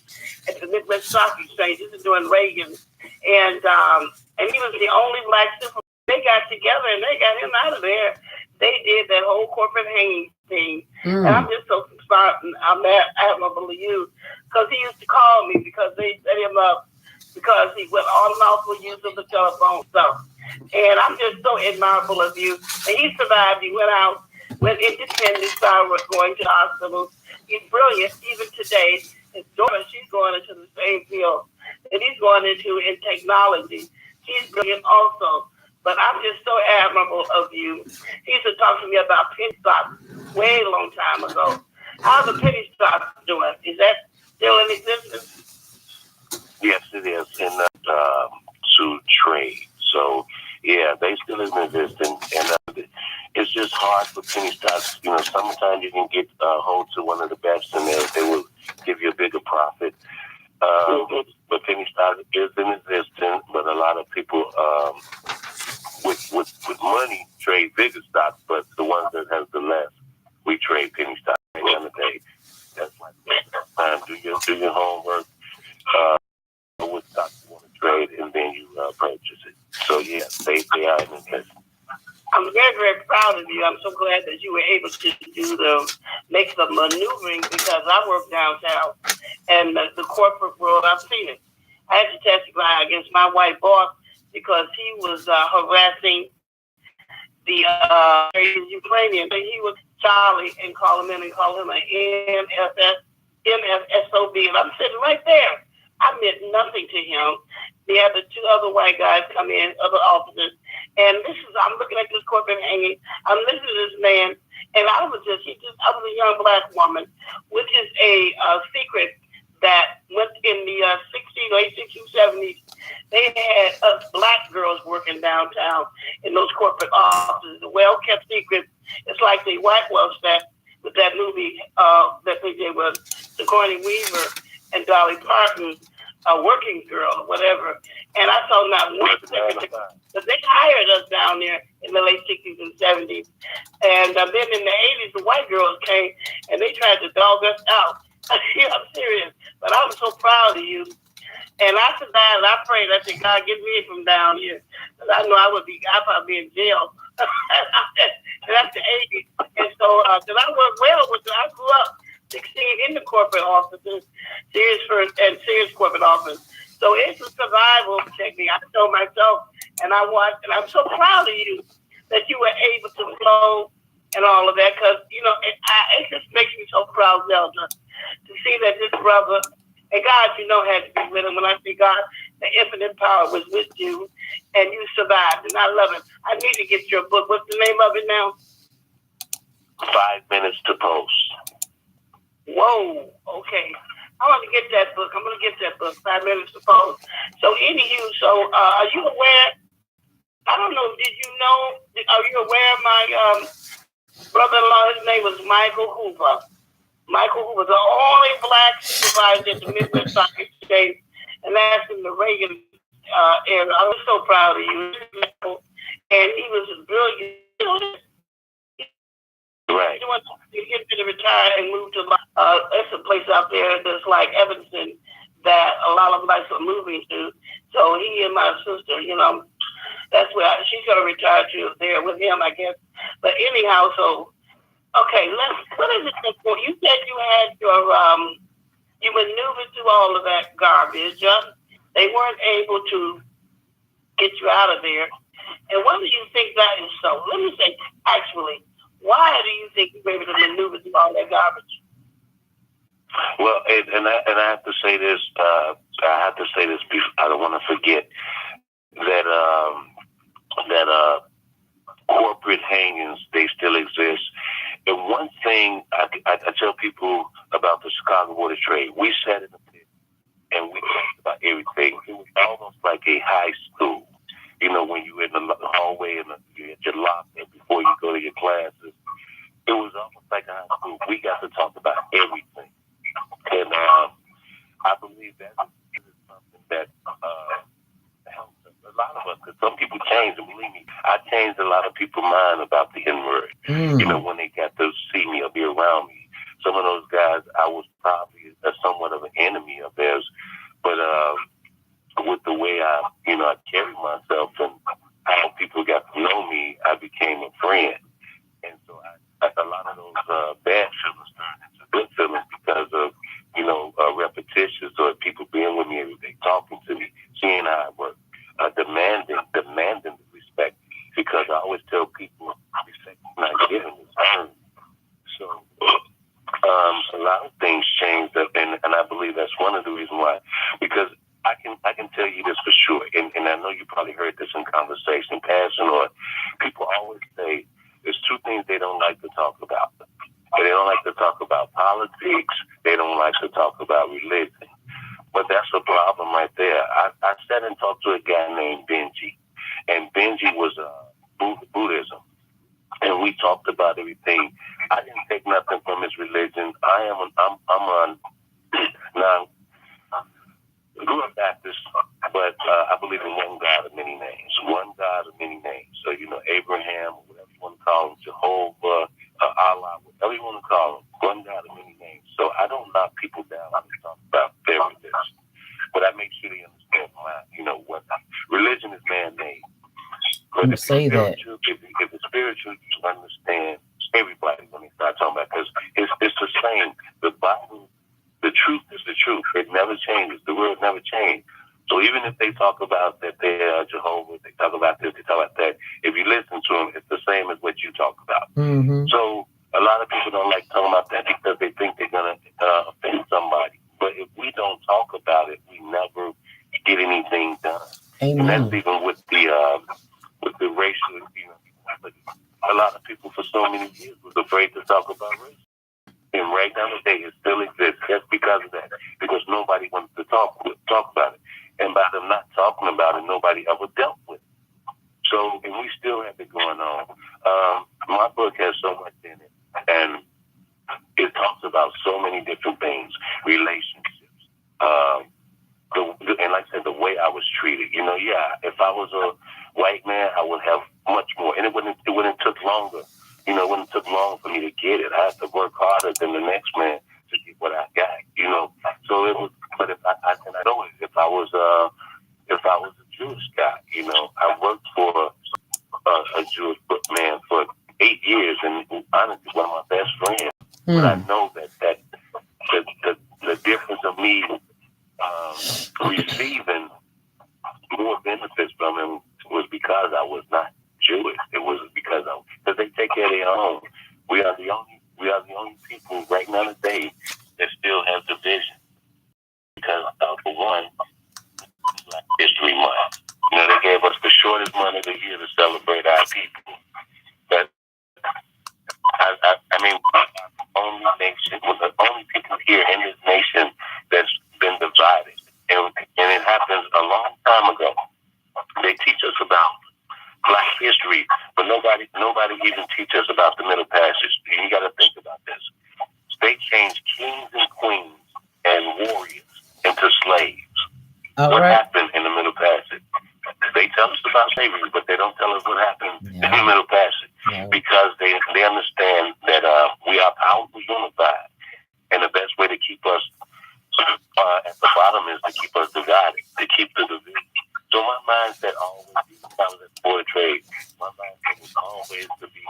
at the Midwest Stock Exchange. This is during Reagan, and he was the only black super. They got together and they got him out of there. They did that whole corporate hanging thing, and I'm just so sorry. I'm admirable to you because he used to call me because they set him up because he went on and off with use of the telephone stuff. And I'm just so admirable of you. And he survived. He went independent, started going to the hospital. He's brilliant. Even today, his daughter, she's going into the same field that he's going into in technology. She's brilliant also. But I'm just so admirable of you. He used to talk to me about penny stocks way long time ago. How's the penny stocks doing? Is that still in existence? Yes, it is in to trade. So, yeah, they still in existence. And it's just hard for penny stocks. You know, sometimes you can get hold to one of the best and they will give you a bigger profit. But penny stock is in existence, but a lot of people with money trade bigger stocks, but the ones that have the less, we trade penny stocks at the end of the day. That's why time do your homework, what stocks you want to trade, and then you purchase it. So yeah, they are in existence. I'm very, very proud of you. I'm so glad that you were able to make the maneuvering because I work downtown and the corporate world, I've seen it. I had to testify against my white boss because he was harassing the Ukrainian. He was Charlie and call him in and call him an NFSOB. And I'm sitting right there. I meant nothing to him. The other two other white guys come in, other officers. And I'm looking at this corporate hanging. I'm listening to this man, and I was a young black woman, which is a secret that went in the 60s, late 60s, 70s. They had us black girls working downtown in those corporate offices. A well-kept secret. It's like they whitewashed that with that movie that they did with Sigourney Weaver and Dolly Parton, a working girl or whatever. And I saw not one secret. But they hired us down there in the late 60s and 70s. And then in the 80s, the white girls came and they tried to dog us out. I'm serious. But I was so proud of you. And I survived. I prayed. I said, God, get me from down here. Because I know I'd probably be in jail. And that's the 80s. And so, because I worked well with them. I grew up 16 in the corporate offices, Sears corporate office. So it's a survival technique. I told myself, and I watched, and I'm so proud of you that you were able to flow and all of that, because, you know, it just makes me so proud, Zelda, to see that this brother, and God, you know, had to be with him. When I say God, the infinite power was with you, and you survived, and I love it. I need to get your book. What's the name of it now? 5 minutes to post. Whoa, okay. I want to get that book. I'm going to get that book, 5 minutes to post. So, anywho, are you aware? I don't know. Are you aware of my brother-in-law? His name was Michael Hoover. Michael Hoover, the only black supervisor at the Midwest Stock Exchange, and that's in the Reagan era. I was so proud of you. And he was brilliant. Right. He get to retire and move to it's a place out there that's like Evanston that a lot of blacks are moving to. So he and my sister, you know, that's where she's gonna retire to there with him, I guess. But anyhow, so okay, what is it? You said you had your you maneuvered through all of that garbage. They weren't able to get you out of there. And what do you think that is so? Let me say, actually, why do you think you were able to maneuver through all that garbage? Well, and I have to say this. I don't want to forget that corporate hangings, they still exist. And one thing I tell people about the Chicago Board of Trade, we sat in the pit and we talked about everything. It was almost like a high school. You know, when you're in the hallway and you get your locker before you go to your classes, it was almost like a high school. We got to talk about everything. And I believe that is something that helps a lot of us, because some people change, and believe me, I changed a lot of people's mind about the N-word. You know, when they got to see me or be around me. Some of those guys, I was probably somewhat of an enemy of theirs. But with the way I carry myself and how people got to know me, I became a friend. And so a lot of those bad feelings turned into good feelings because of, repetitions or people being with me every day, talking to me, seeing how I work, demanding the respect. Because I always tell people, respect is not given, it's earned. So a lot of things changed, and I believe that's one of the reasons why. Because I can tell you this for sure, and I know you probably heard this in conversation, passion, or people always say there's two things they don't like to talk about. They don't like to talk about politics. They don't like to talk about religion. But that's a problem right there. I sat and talked to a guy named Benji, and Benji was Buddhism, and we talked about everything. I didn't take nothing from his religion. I'm now grew up Baptist, but I believe in one God of many names. One God of many names. So Abraham, whatever you want to call him, Jehovah, Allah, whatever you want to call him, one God of many names. So I don't knock people down when they talk about their religion, but I make sure they understand what religion is man-made. But if say that. If it's spiritual, you understand everybody when they start talking about, because it's the same. The Bible, the truth is the truth. It never changes. The word never changes. So even if they talk about that they are Jehovah, they talk about this, they talk about that, if you listen to them, it's the same as what you talk about. Mm-hmm. So a lot of people don't like talking about that because they think they're going to offend somebody. But if we don't talk about it, we never get anything done. Amen. And that's even with the racial, a lot of people for so many years was afraid to talk about race. And right now today, it still exists just because of that. Because nobody wanted to talk about it. And by them not talking about it, nobody ever dealt with it. So, and we still have it going on. My book has so much in it. And it talks about so many different things. Relationships. And like I said, the way I was treated. If I was a white man, I would have much more. And it wouldn't took longer. It wouldn't took long for me to get it. I had to work harder than the next man to get what I got. So it was. But if I was a Jewish guy, I worked for a Jewish man for 8 years, and honestly, one of my best friends. But I know that the difference of me receiving more benefits from him was because I was not Jewish. It was because they take care of their own. We are the only people right now today that still have division. Because for one, Black History Month. They gave us the shortest month of the year to celebrate our people. But I mean, we're the only nation, we're the only people here in this nation that's been divided, and it happens a long time ago. They teach us about Black history, but nobody even teach us about the Middle Passage. You got to think about this. They changed kings and queens and warriors into slaves. What happened in the Middle Passage? They tell us about slavery, but they don't tell us what happened in the Middle Passage, because they understand that we are powerfully unified, and the best way to keep us at the bottom is to keep us divided, to keep the division. So my mindset always, even when I was at Board of Trade, my mindset was always to be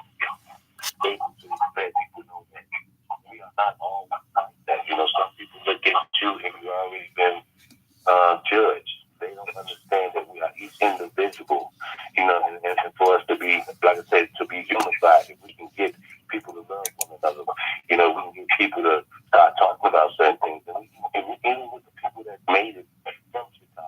able to let people know that we are not always like that. Some people look at you and you've already been judged. They don't understand that we are each individual, and for us to be, like I said, to be unified, if we can get people to love one another, we can get people to start talking about certain things. And even with the people that made it from Chicago,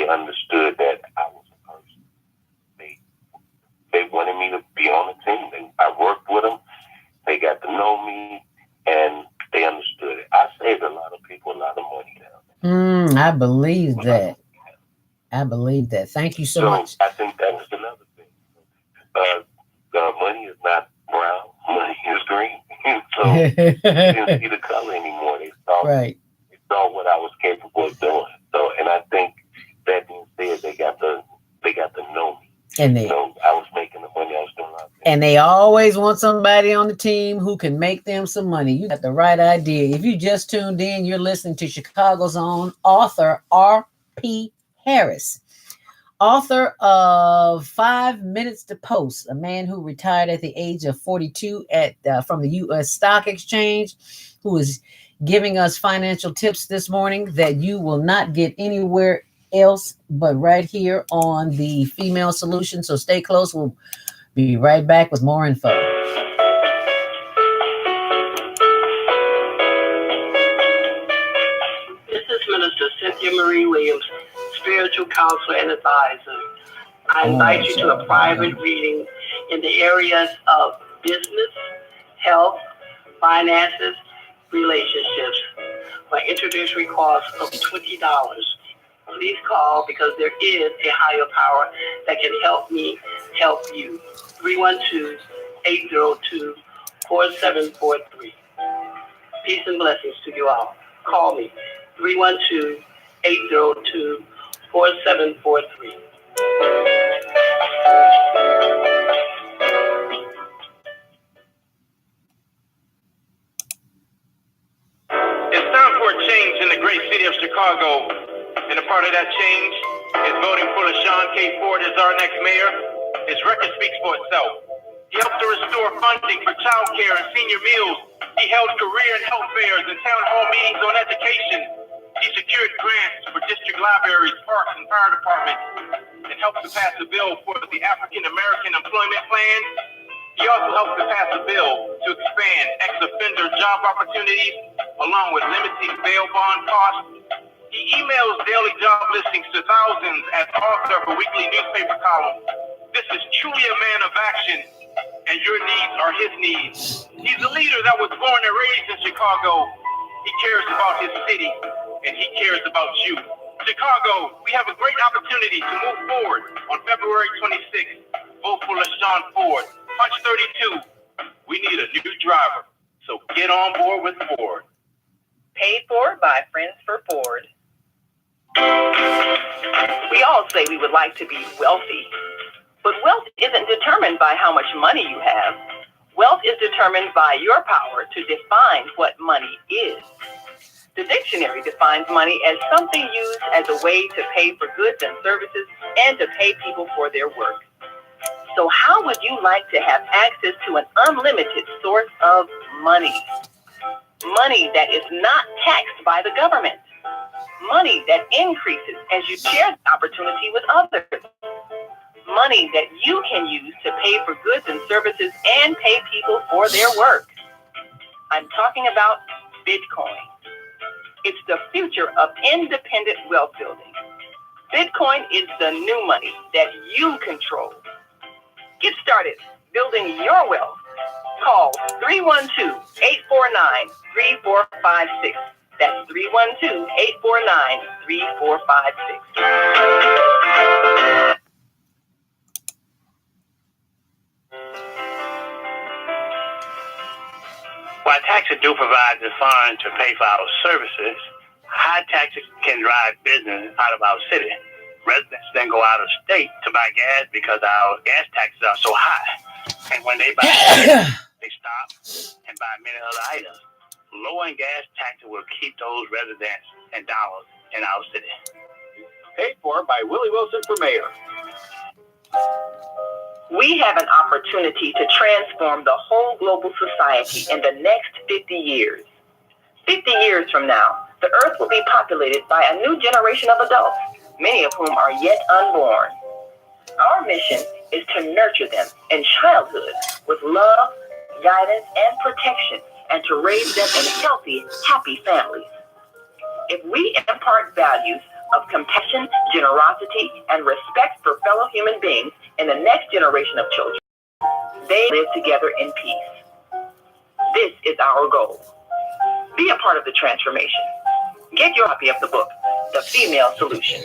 they understood that I was a person. They wanted me to be on the team. I worked with them. They got to know me, and they understood it. I saved a lot of people a lot of money now. I believe that. I believe that. Thank you so much. I think that was another thing. Money is not brown. Money is green. So they didn't see the color anymore. They saw, right. They saw what I was capable of doing. So, and I think that being said, they got to know me. And they, I was making the money. I was doing a lot of things. And they always want somebody on the team who can make them some money. You got the right idea. If you just tuned in, you're listening to Chicago's own author, R.P. Harris. Author of 5 Minutes to Post, a man who retired at the age of 42 from the U.S. Stock Exchange, who is giving us financial tips this morning that you will not get anywhere else but right here on the Female Solution. So stay close. We'll be right back with more info. This is Minister Cynthia Marie Williams, spiritual counselor and advisor. I invite you to a private reading in the areas of business, health, finances, relationships for introductory cost of $20. Please call because there is a higher power that can help me help you. 312-802-4743. Peace and blessings to you all. Call me. 312-802-4743. It's time for a change in the great city of Chicago. And a part of that change is voting for LaShawn K. Ford as our next mayor. His record speaks for itself. He helped to restore funding for child care and senior meals. He held career and health fairs and town hall meetings on education. He secured grants for district libraries, parks, and fire departments, and helped to pass a bill for the African American Employment Plan. He also helped to pass a bill to expand ex-offender job opportunities, along with limiting bail bond costs. He emails daily job listings to thousands as author of a weekly newspaper column. This is truly a man of action, and your needs are his needs. He's a leader that was born and raised in Chicago. He cares about his city, and he cares about you. Chicago, we have a great opportunity to move forward on February 26th. Vote for LaShawn Ford. Punch 32. We need a new driver, so get on board with Ford. Paid for by Friends for Ford. We all say we would like to be wealthy, but wealth isn't determined by how much money you have. Wealth is determined by your power to define what money is. The dictionary defines money as something used as a way to pay for goods and services and to pay people for their work. So how would you like to have access to an unlimited source of money? Money that is not taxed by the government. Money that increases as you share the opportunity with others. Money that you can use to pay for goods and services and pay people for their work. I'm talking about Bitcoin. It's the future of independent wealth building. Bitcoin is the new money that you control. Get started building your wealth. Call 312-849-3456. That's 312-849-3456. While taxes do provide the fund to pay for our services, high taxes can drive business out of our city. Residents then go out of state to buy gas because our gas taxes are so high. And when they buy gas, they stop and buy many other items. Lowering gas taxes will keep those residents and dollars in our city. Paid for by Willie Wilson for mayor. We have an opportunity to transform the whole global society in the next 50 years. 50 years from now, the earth will be populated by a new generation of adults, many of whom are yet unborn. Our mission is to nurture them in childhood with love, guidance, and protection, and to raise them in healthy, happy families. If we impart values of compassion, generosity, and respect for fellow human beings in the next generation of children. They live together in peace. This is our goal. Be a part of the transformation. Get your copy of the book, The Female Solution.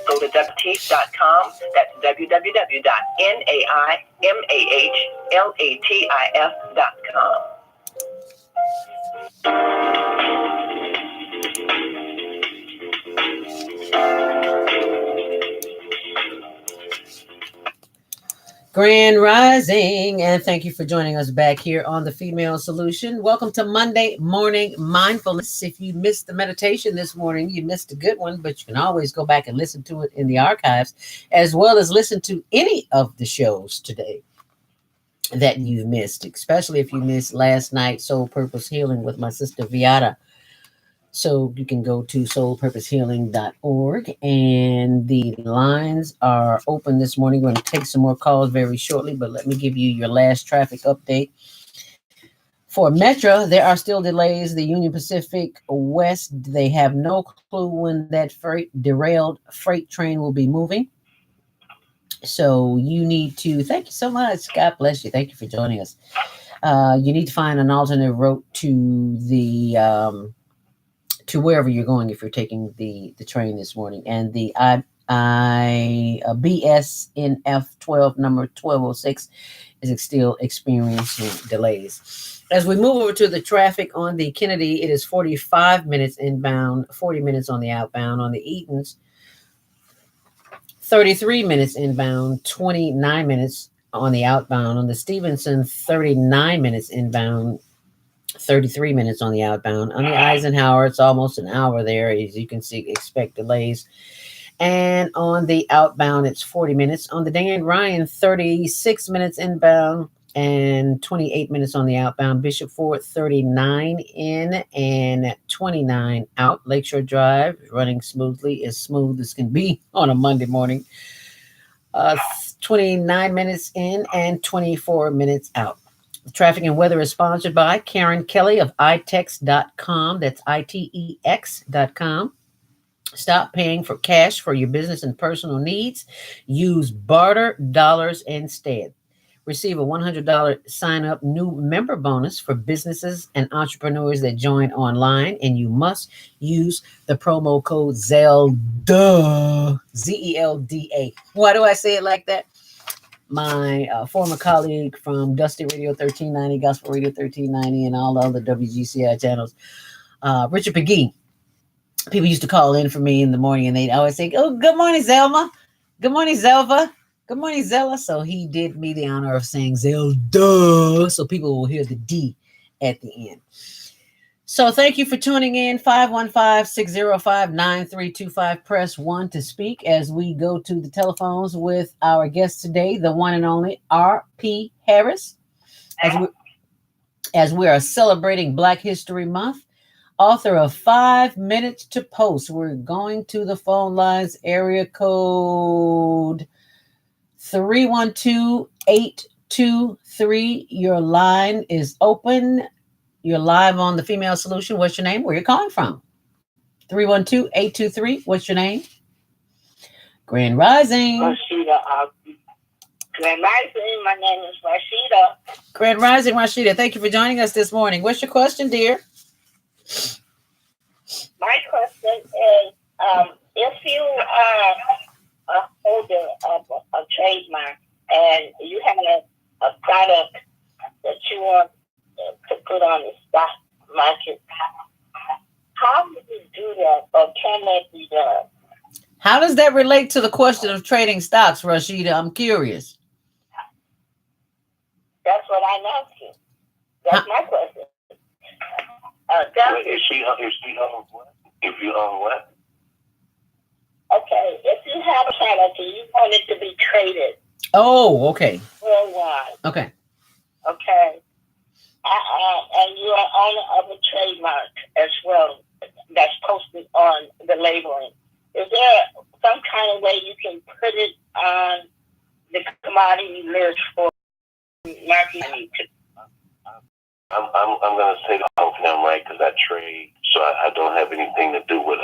Go to zeldaspeaks.com. That's www.naimahLatif.com. Grand Rising, and thank you for joining us back here on The Female Solution. Welcome to Monday Morning Mindfulness. If you missed the meditation this morning, you missed a good one, but you can always go back and listen to it in the archives, as well as listen to any of the shows today that you've missed, especially if you missed last night, Soul Purpose Healing with my sister Viata. So you can go to soulpurposehealing.org, and the lines are open this morning. We're going to take some more calls very shortly, but let me give you your last traffic update. For Metro, there are still delays. The Union Pacific West, they have no clue when that derailed freight train will be moving. So you need to, thank you so much. God bless you. Thank you for joining us. You need to find an alternate route to the to wherever you're going if you're taking the train this morning. And the BSNF 12 number 1206 is still experiencing delays. As we move over to the traffic on the Kennedy, it is 45 minutes inbound, 40 minutes on the outbound. On the Eatons, 33 minutes inbound, 29 minutes on the outbound. On the Stevenson, 39 minutes inbound, 33 minutes on the outbound. On the Eisenhower, it's almost an hour there. As you can see, expect delays. And on the outbound, it's 40 minutes. On the Dan Ryan, 36 minutes inbound and 28 minutes on the outbound. Bishop Ford, 39 in and 29 out. Lakeshore Drive, running smoothly, as smooth as can be on a Monday morning. 29 minutes in and 24 minutes out. Traffic and weather is sponsored by Karen Kelly of itex.com. That's itex.com. Stop paying for cash for your business and personal needs. Use barter dollars instead. Receive a $100 sign-up new member bonus for businesses and entrepreneurs that join online, and you must use the promo code ZELDA, Z-E-L-D-A. Why do I say it like that? My former colleague from Dusty Radio 1390, Gospel Radio 1390, and all the other WGCI channels, Richard McGee. People used to call in for me in the morning, and they'd always say, "Oh, good morning, Zelma. Good morning, Zelva. Good morning, Zella." So he did me the honor of saying Zelda, so people will hear the D at the end. So thank you for tuning in. 515-605-9325. Press 1 to speak as we go to the telephones with our guest today, the one and only R.P. Harris. As we are celebrating Black History Month, author of 5 Minutes to Post. We're going to the phone lines, area code 312-823. Your line is open. You're live on The Female Solution. What's your name? Where are you calling from? 312-823. What's your name? Grand Rising. Rashida. Grand Rising. My name is Rashida. Grand Rising, Rashida. Thank you for joining us this morning. What's your question, dear? My question is, if you are a holder of a trademark and you have a product that you want to put on the stock market, how do you do that, or can that be done? How does that relate to the question of trading stocks, Rashida? I'm curious. That's what I'm asking. That's my question. If you own what? Okay, if you have a product and you want it to be traded. Oh, okay. Worldwide. Okay. Okay. And you are owner of a trademark as well that's posted on the labeling. Is there some kind of way you can put it on the commodity list for marketing? I'm going to say the whole thing, right, because I trade, so I don't have anything to do with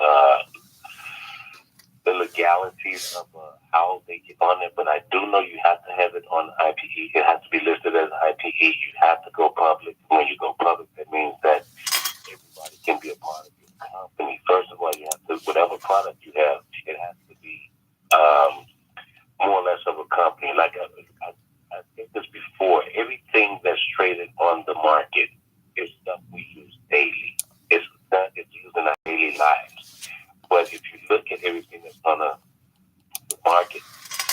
the legalities of how they get on it, but I do know you have to have it on IPE. It has to be listed as IPE. You have to go public. When you go public, that means that everybody can be a part of your company. First of all, you have to, whatever product you have, it has to be more or less of a company. Like I said this before, everything that's traded on the market is stuff we use daily. It's used in our daily lives. But if you look at everything that's on the market,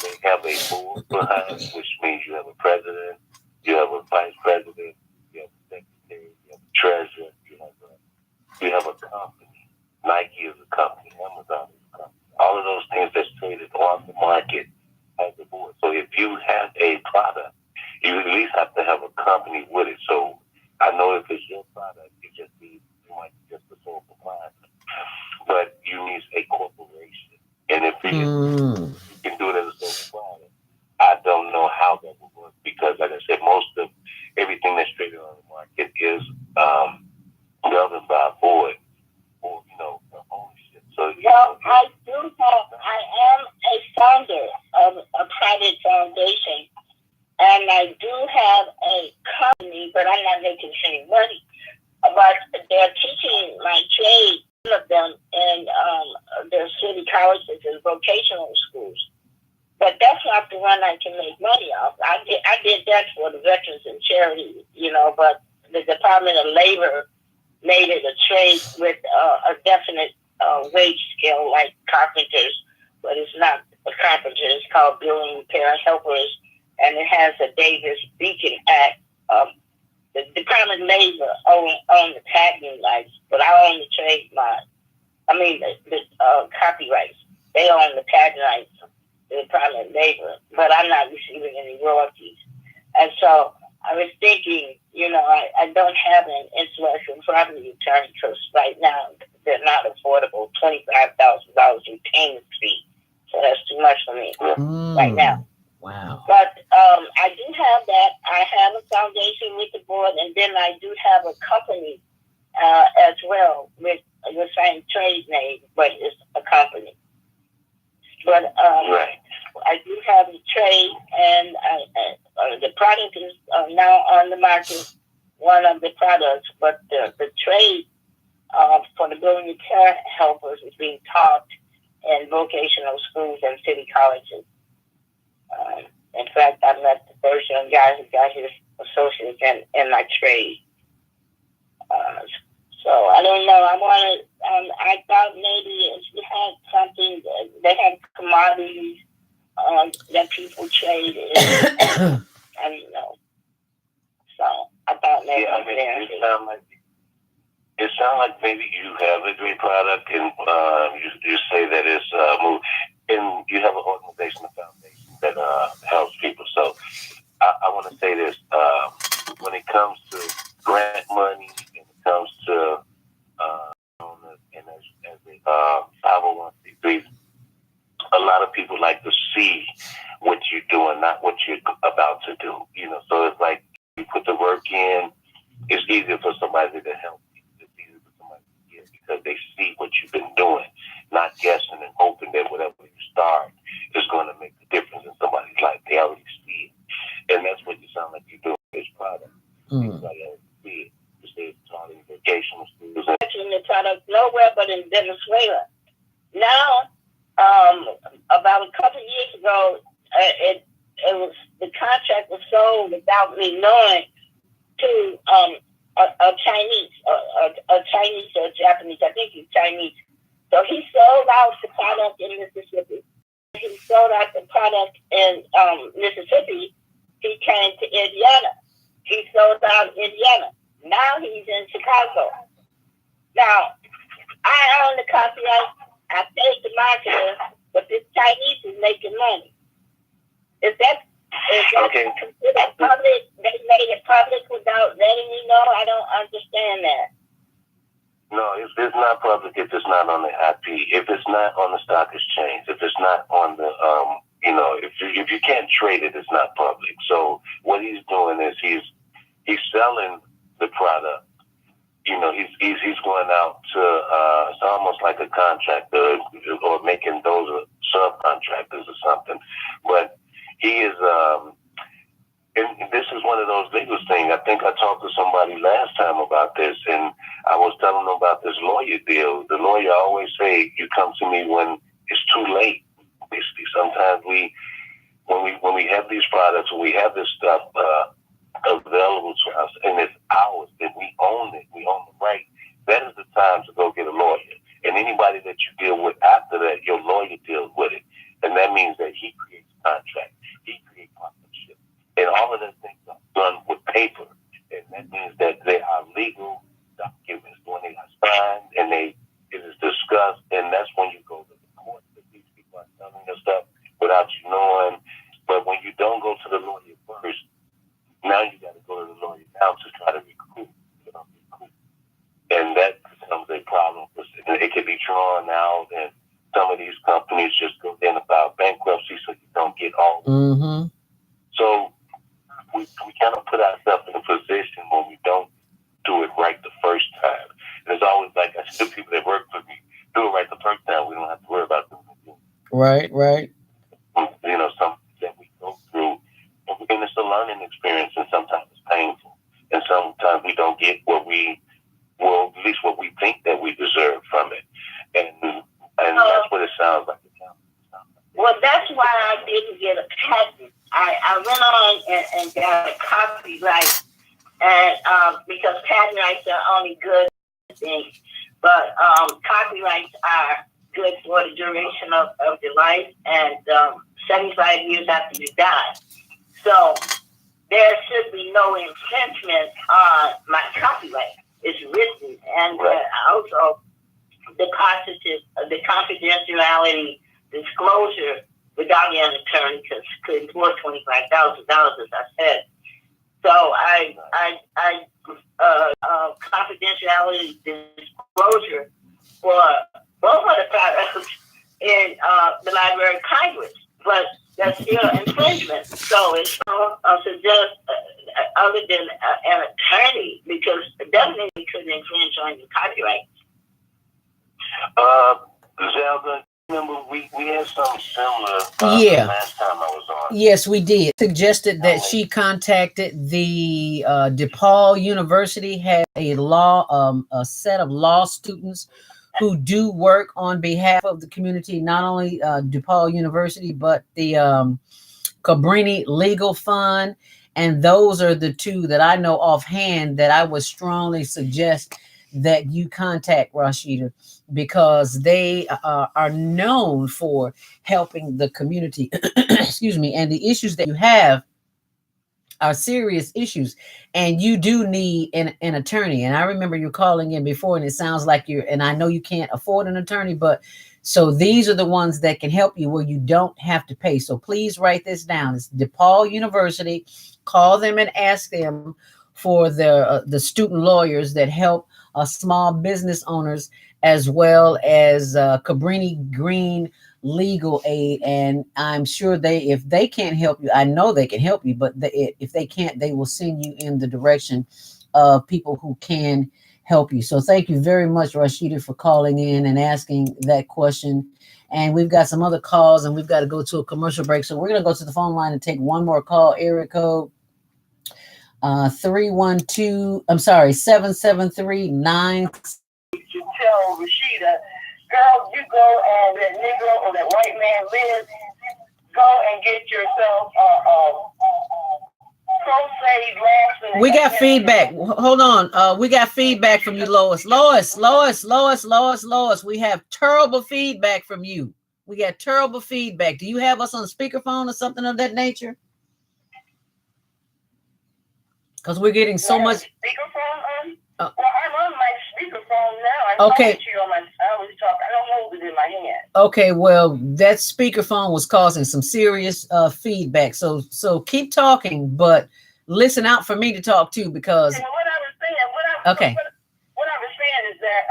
they have a board behind, which means you have a president, you have a vice president, you have a secretary, you have a treasurer, you have a company. Nike is a company, Amazon is a company. All of those things that's traded on the market has a board. So if you have a product, you at least have to have a company with it. So I know if it's your product, you might be just the sole proprietor. But you need a corporation. And if you can do it as a sole proprietor, I don't know how that will work because, like I said, most of everything that's traded on the market is governed by a board or, ownership. So, I am a founder of a private foundation, and I do have a company, but I'm not making any money. But they're teaching my trade, some of them, in their city colleges and vocational schools. But that's not the one I can make money off. I did that for the veterans and charity, but the Department of Labor made it a trade with a definite wage scale like carpenters, but it's not a carpenter. It's called building repair helpers, and it has a Davis-Beacon Act. The Department of Labor own the patent rights, but I own the trademark. The copyrights. They own the patent rights, the Department of Labor, but I'm not receiving any royalties. And so I was thinking, I don't have an intellectual property attorney because right now they're not affordable. $25,000 repayment fee, so that's too much for me right now. Wow. But I do have that. I have a foundation with the board, and then I do have a company as well with the same trade name, but it's a company. But I do have the trade, and the product is now on the market, one of the products, but the trade for the building repair helpers is being taught in vocational schools and city colleges. In fact, I met the first young guy who got his associates in my trade. So I don't know. I thought maybe if you had something, they had commodities that people trade in. I don't know. So I thought maybe it sounds like maybe you have a great product, and you say that it's moved, and you have an organization, a foundation that helps people. So I want to say this: when it comes to grant money, when it comes to as a 501c3, a lot of people like to see what you're doing, not what you're about to do. So it's like you put the work in. It's easier for somebody to help you. It's easier for somebody to get because they see what you've been doing, not guessing and hoping that whatever you start is going to make a difference in somebody's life. They already see it, and that's what you sound like you're doing with this product. Everybody already see it. You say it's taught in vocational schools. The product nowhere but in Venezuela. Now, about a couple of years ago, it was the contract was sold without me knowing to a Chinese, a Chinese or Japanese. I think he's Chinese. So he sold out the product in Mississippi. He sold out the product in Mississippi. He came to Indiana. He sold out Indiana. Now he's in Chicago. Now, I own the copyright. I paid the marketer, but this Chinese is making money. Is that okay? Considered public? They made it public without letting me know. I don't understand that. No, it's not public if it's not on the IP. If it's not on the stock exchange. If it's not on the if you can't trade it, it's not public. So what he's doing is he's selling the product. he's going out to it's almost like a contractor or making those subcontractors or something. But he is and this is one of those legal things. I think I talked to somebody last time about this, and I was telling them about this lawyer deal. The lawyer always say, "You come to me when it's too late." Basically, sometimes when we have these products, when we have this stuff available to us, and it's ours, and we own it, we own the right. That is the time to go get a lawyer. And anybody that you deal with after that, your lawyer deals with it, and that means that he creates contract, he creates partnership, and all of those things are done with paper, and that means that they are legal documents when they are signed and it is discussed, and that's when you go to the court that these people are telling you stuff without you knowing. But when you don't go to the lawyer first, now you got to go to the lawyer now to try to recruit. And that becomes a problem. It can be drawn out, and some of these companies just go in about bankruptcy so you don't get all. Mm-hmm. So we kind of put ourselves in a position when we don't do it right the first time. And it's always like I see people that work for me do it right the first time. We don't have to worry about doing it again. Right. Something that we go through, and it's a learning experience, and sometimes it's painful, and sometimes we don't get at least what we think that we deserve from it, and that's what it sounds like. Well, that's why I didn't get a patent. I went on and got a copyright, and because patent rights are only good things, but copyrights are good for the duration of your life, and 75 years after you die. So there should be no infringement on my copyright. It's written, and also the confidentiality disclosure without an attorney could employ $25,000, as I said. So confidentiality disclosure for both of the products in the Library of Congress, but that's still infringement. So it's suggest other than an attorney, because definitely couldn't infringe on your copyright. Zelda, remember we had something similar last time I was on. Yes, we did. Suggested that she contacted the DePaul University, had a set of law students who do work on behalf of the community, not only DePaul University, but the Cabrini Legal Fund. And those are the two that I know offhand that I would strongly suggest that you contact, Rashida, because they are known for helping the community. Excuse me. And the issues that you have are serious issues, and you do need an attorney. And I remember you calling in before, and it sounds like and I know you can't afford an attorney, but so these are the ones that can help you where you don't have to pay. So please write this down. It's DePaul University. Call them and ask them for the student lawyers that help small business owners, as well as Cabrini Green Legal Aid. And I'm sure if they can't help you, I know they can help you, but if they can't, they will send you in the direction of people who can help you. So thank you very much, Rashida, for calling in and asking that question. And we've got some other calls, and we've got to go to a commercial break. So we're going to go to the phone line and take one more call. Area code 773-9. You tell Rashida, girl, you go and that Negro or that white man lives, go and get yourself we got feedback. Hold on. We got feedback from you, Lois. Lois. We have terrible feedback from you. We got terrible feedback. Do you have us on speakerphone or something of that nature? Because we're getting so much. Speakerphone on? Well, I'm on my speakerphone now. I'm okay. talking to you on my. I always talk. I don't hold it in my hand. Okay, well, that speakerphone was causing some serious feedback. So keep talking, but listen out for me to talk too, because. And what I was saying, what I was saying is that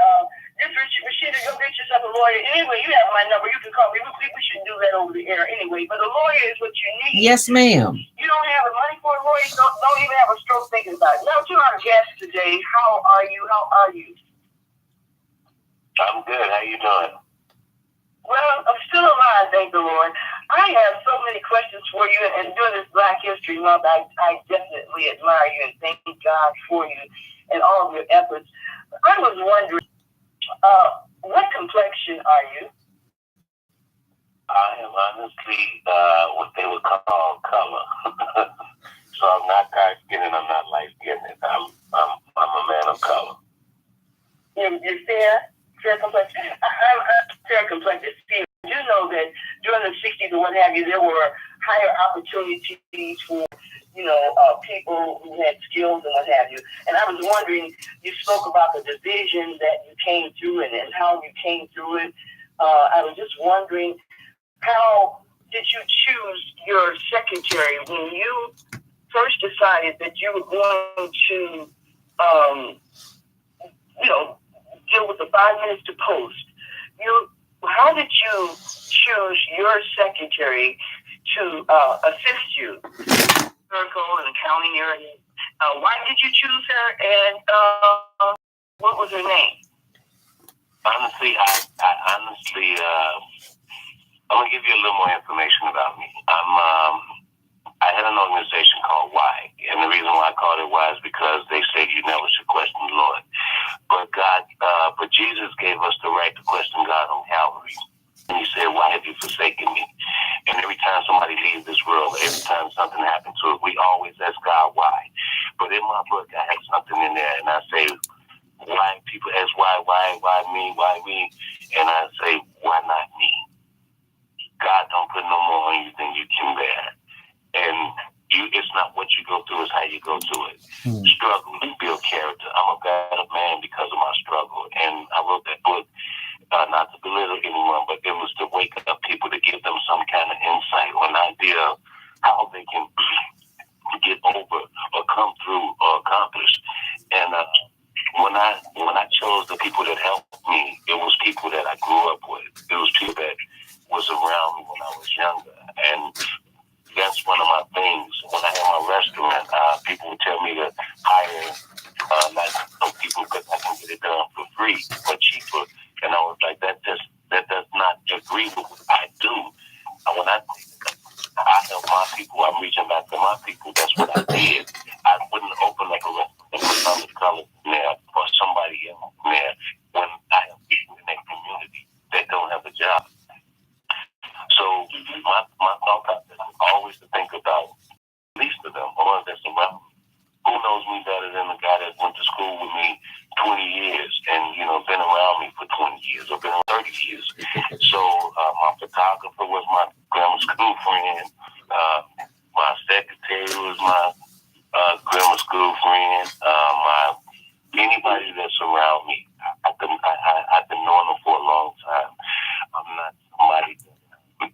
just Rashida, go get yourself a lawyer. Anyway, you have my number. You can call me. We should do that over the air anyway. But a lawyer is what you need. Yes, ma'am. You don't have the money for Roy, don't even have a stroke thinking about it. Now to our guest today, how are you? I'm good. How you doing? Well, I'm still alive, thank the Lord. I have so many questions for you, and during this Black History Month, I definitely admire you and thank God for you and all of your efforts. I was wondering, what complexion are you? I am honestly what they would call color. So I'm not dark skinned and I'm not light skinned. I'm a man of color. You're fair complexion. I'm fair complexion. You know that during the 60s or what have you, there were higher opportunities for, people who had skills and what have you. And I was wondering, you spoke about the division that you came through and how you came through it. I was just wondering, how did you choose your secretary when you first decided that you were going to, deal with the 5 minutes to post? How did you choose your secretary to assist you? Circle and accounting area. Why did you choose her, and what was her name? Honestly, I'm gonna give you a little more information about me. I had an organization called Why, and the reason why I called it Why is because they say you never should question the Lord. But Jesus gave us the right to question God on Calvary. And he said, why have you forsaken me? And every time somebody leaves this world, every time something happens to it, we always ask God why. But in my book, I have something in there, and I say, why? People ask why me? And I say, why not me? God don't put no more on you than you can bear. And it's not what you go through, it's how you go through it. Struggle to build character. I'm a better man because of my struggle. And I wrote that book, not to belittle anyone, but it was to wake up people, to give them some kind of insight or an idea of how they can get over or come through or accomplish. And when I chose the people that helped me, it was people that I grew up with. It was people that was around me when I was younger. And that's one of my things. When I had my restaurant, people would tell me to hire some people because I can get it done for free or cheaper. And I was like, that does not agree with what I do. And when I help my people, I'm reaching back to my people. That's what I did. I wouldn't open up a restaurant and put other colors in there or somebody else in there when I have people in that community that don't have a job. So my thought process is always to think about least of them, the ones that's around me. Who knows me better than the guy that went to school with me 20 years and, been around me for 20 years or been 30 years. So my photographer was my grammar school friend. My secretary was my grammar school friend. Anybody that's around me, I've been knowing them for a long time. I'm not somebody that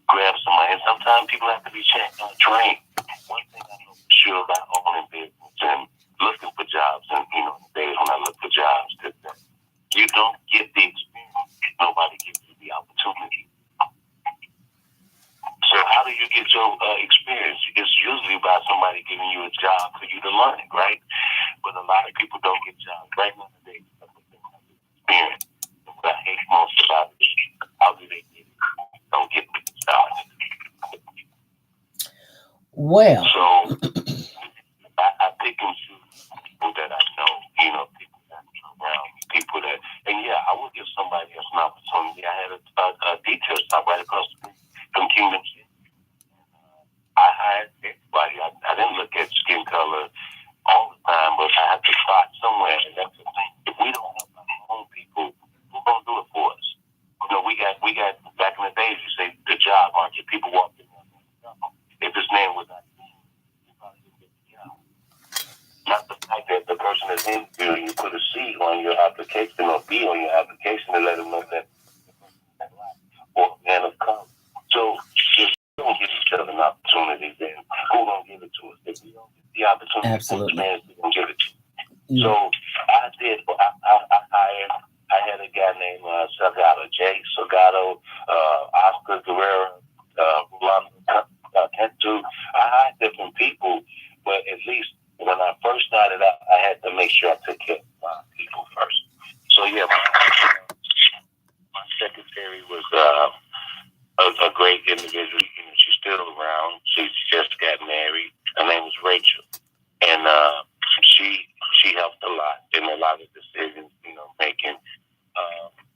grab somebody. And sometimes people have to be trained. One thing I know for sure about owning business and looking for jobs, and days when I look for jobs, that you don't get the experience if nobody gives you the opportunity. So how do you get your experience? It's usually by somebody giving you a job for you to learn it, right? But a lot of people don't get jobs right nowadays because they don't have the experience. And what I hate most about it is how do they get it? Don't get the jobs. Well, so I pick and choose people that I know, people that are around, people that, and yeah, I would give somebody else an opportunity. I had a detail shop right across the street from Kingdom City. I hired everybody. I didn't look at skin color all the time, but I had to start somewhere, and that's the thing. If we don't help our own people, who's gonna do it for us? We got back in the days, you say the job market. People walk in there. If his name was not you probably didn't get the job. Not the fact that the person is interviewing, you put a C on your application or B on your application to let them know that or man of color. So if we don't give each other an opportunity, then who gonna give it to us? If we don't get the opportunity, absolutely, we gonna give it to you. So I did. I had a guy named Salgado, Jay Salgado, Oscar Guerrero, Rolando Cantu. I hired them individual. She's still around. She just got married. Her name was Rachel, and she helped a lot in a lot of decisions. Making.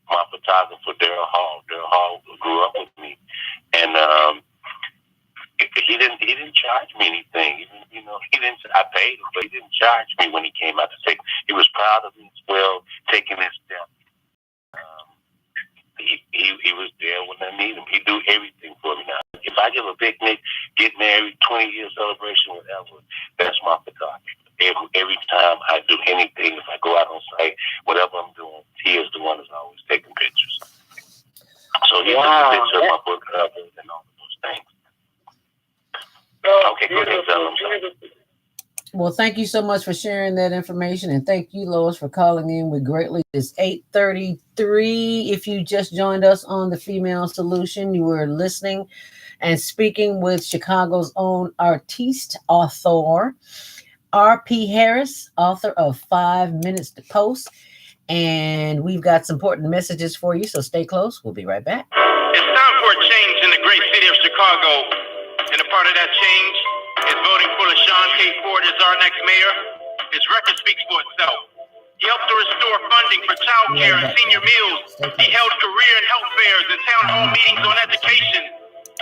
My photographer, Daryl Hall grew up with me, and he didn't charge me anything. He didn't. I paid him, but he didn't charge me when he came out to take. He was proud of me as well, taking his step. He was there when I need him. He do everything for me now. If I give a picnic, get married, 20-year celebration, whatever, that's my photographer. Every time I do anything, if I go out on site, whatever I'm doing, he is the one that's always taking pictures. So he took a picture of my book cover and all of those things. Okay, go ahead, Zell. I'm sorry. Well, thank you so much for sharing that information, and thank you, Lois, for calling in. We greatly. It's 8:33. If you just joined us on the Female Solution, you were listening and speaking with Chicago's own artiste, author, R.P. Harris, author of 5 Minutes to Post. And we've got some important messages for you, so stay close. We'll be right back. It's time for a change in the great city of Chicago, and a part of that change is voting for LaShawn K. Ford as our next mayor. His record speaks for itself. He helped to restore funding for child care and senior meals. He held career and health fairs and town hall meetings on education.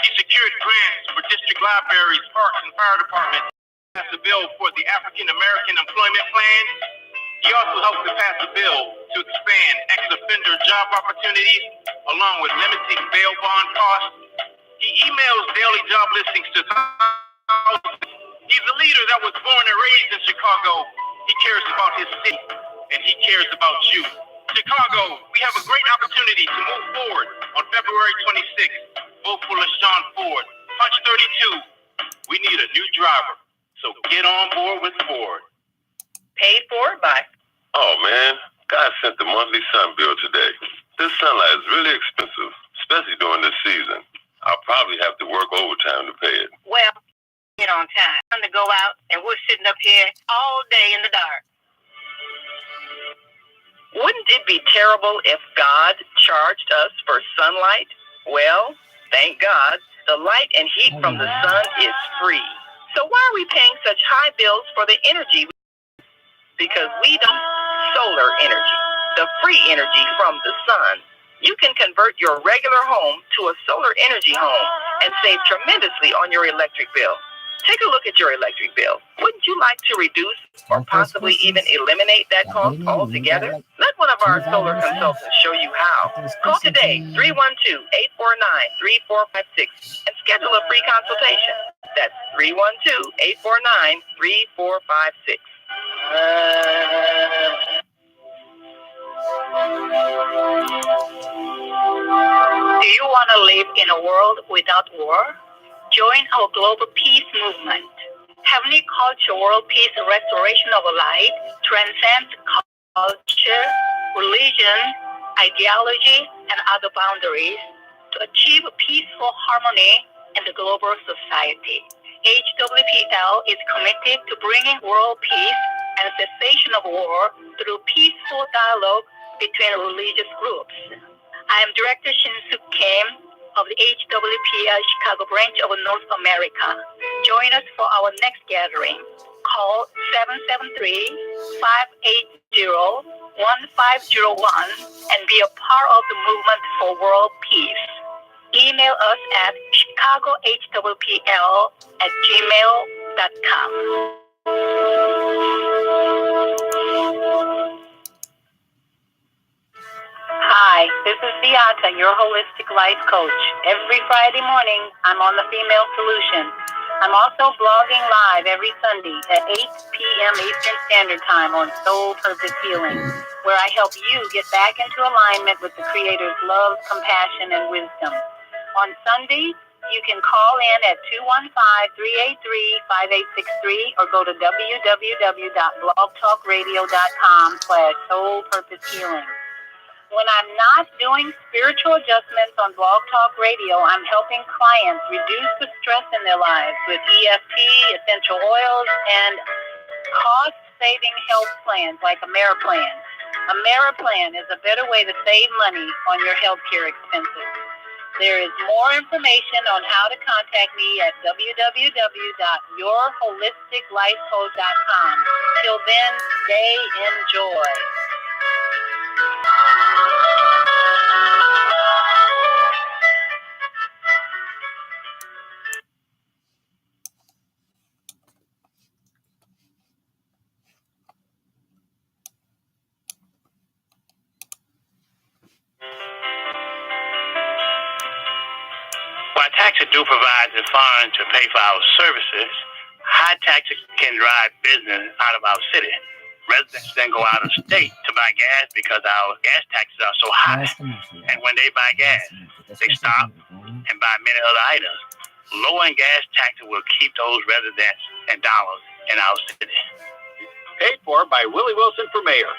He secured grants for district libraries, parks, and fire departments. He passed a bill for the African American Employment Plan. He also helped to pass a bill to expand ex-offender job opportunities, along with limiting bail bond costs. He emails daily job listings to thousands. He's a leader that was born and raised in Chicago. He cares about his city, and he cares about you. Chicago, we have a great opportunity to move forward on February 26th. Vote for LaShawn Ford. Punch 32. We need a new driver, so get on board with Ford. Paid for by. Oh, man. God sent the monthly sun bill today. This sunlight is really expensive, especially during this season. I'll probably have to work overtime to pay it. Well, get on time. Time to go out, and we're sitting up here all day in the dark. Wouldn't it be terrible if God charged us for sunlight? Well, thank God, the light and heat from the sun is free. So why are we paying such high bills for the energy? Because we don't solar energy, the free energy from the sun. You can convert your regular home to a solar energy home and save tremendously on your electric bill. Take a look at your electric bill. Wouldn't you like to reduce or possibly even eliminate that cost altogether? Let one of our solar consultants show you how. Call today, 312-849-3456, and schedule a free consultation. That's 312-849-3456. Do you want to live in a world without war? Join our global peace movement. Heavenly Culture World Peace and Restoration of Light transcends culture, religion, ideology, and other boundaries to achieve peaceful harmony in the global society. HWPL is committed to bringing world peace and cessation of war through peaceful dialogue between religious groups. I am Director Shin-Suk Kim of the HWPL Chicago branch of North America. Join us for our next gathering. Call 773-580-1501 and be a part of the movement for world peace. Email us at chicagohwpl@gmail.com. Hi, this is Beata, your holistic life coach. Every Friday morning, I'm on the Female Solution. I'm also blogging live every Sunday at 8 p.m. Eastern Standard Time on Soul Purpose Healing, where I help you get back into alignment with the Creator's love, compassion, and wisdom. On Sundays, you can call in at 215-383-5863 or go to www.blogtalkradio.com/soulpurposehealing. When I'm not doing spiritual adjustments on Blog Talk Radio, I'm helping clients reduce the stress in their lives with EFT, essential oils, and cost-saving health plans like AmeriPlan. AmeriPlan is a better way to save money on your healthcare expenses. There is more information on how to contact me at www.yourholisticlifecoach.com. Till then, stay enjoy. While taxes do provide the fund to pay for our services, high taxes can drive business out of our city. Residents then go out of state to buy gas because our gas taxes are so high. And when they buy gas, they stop and buy many other items. Lowering gas taxes will keep those residents and dollars in our city. Paid for by Willie Wilson for mayor.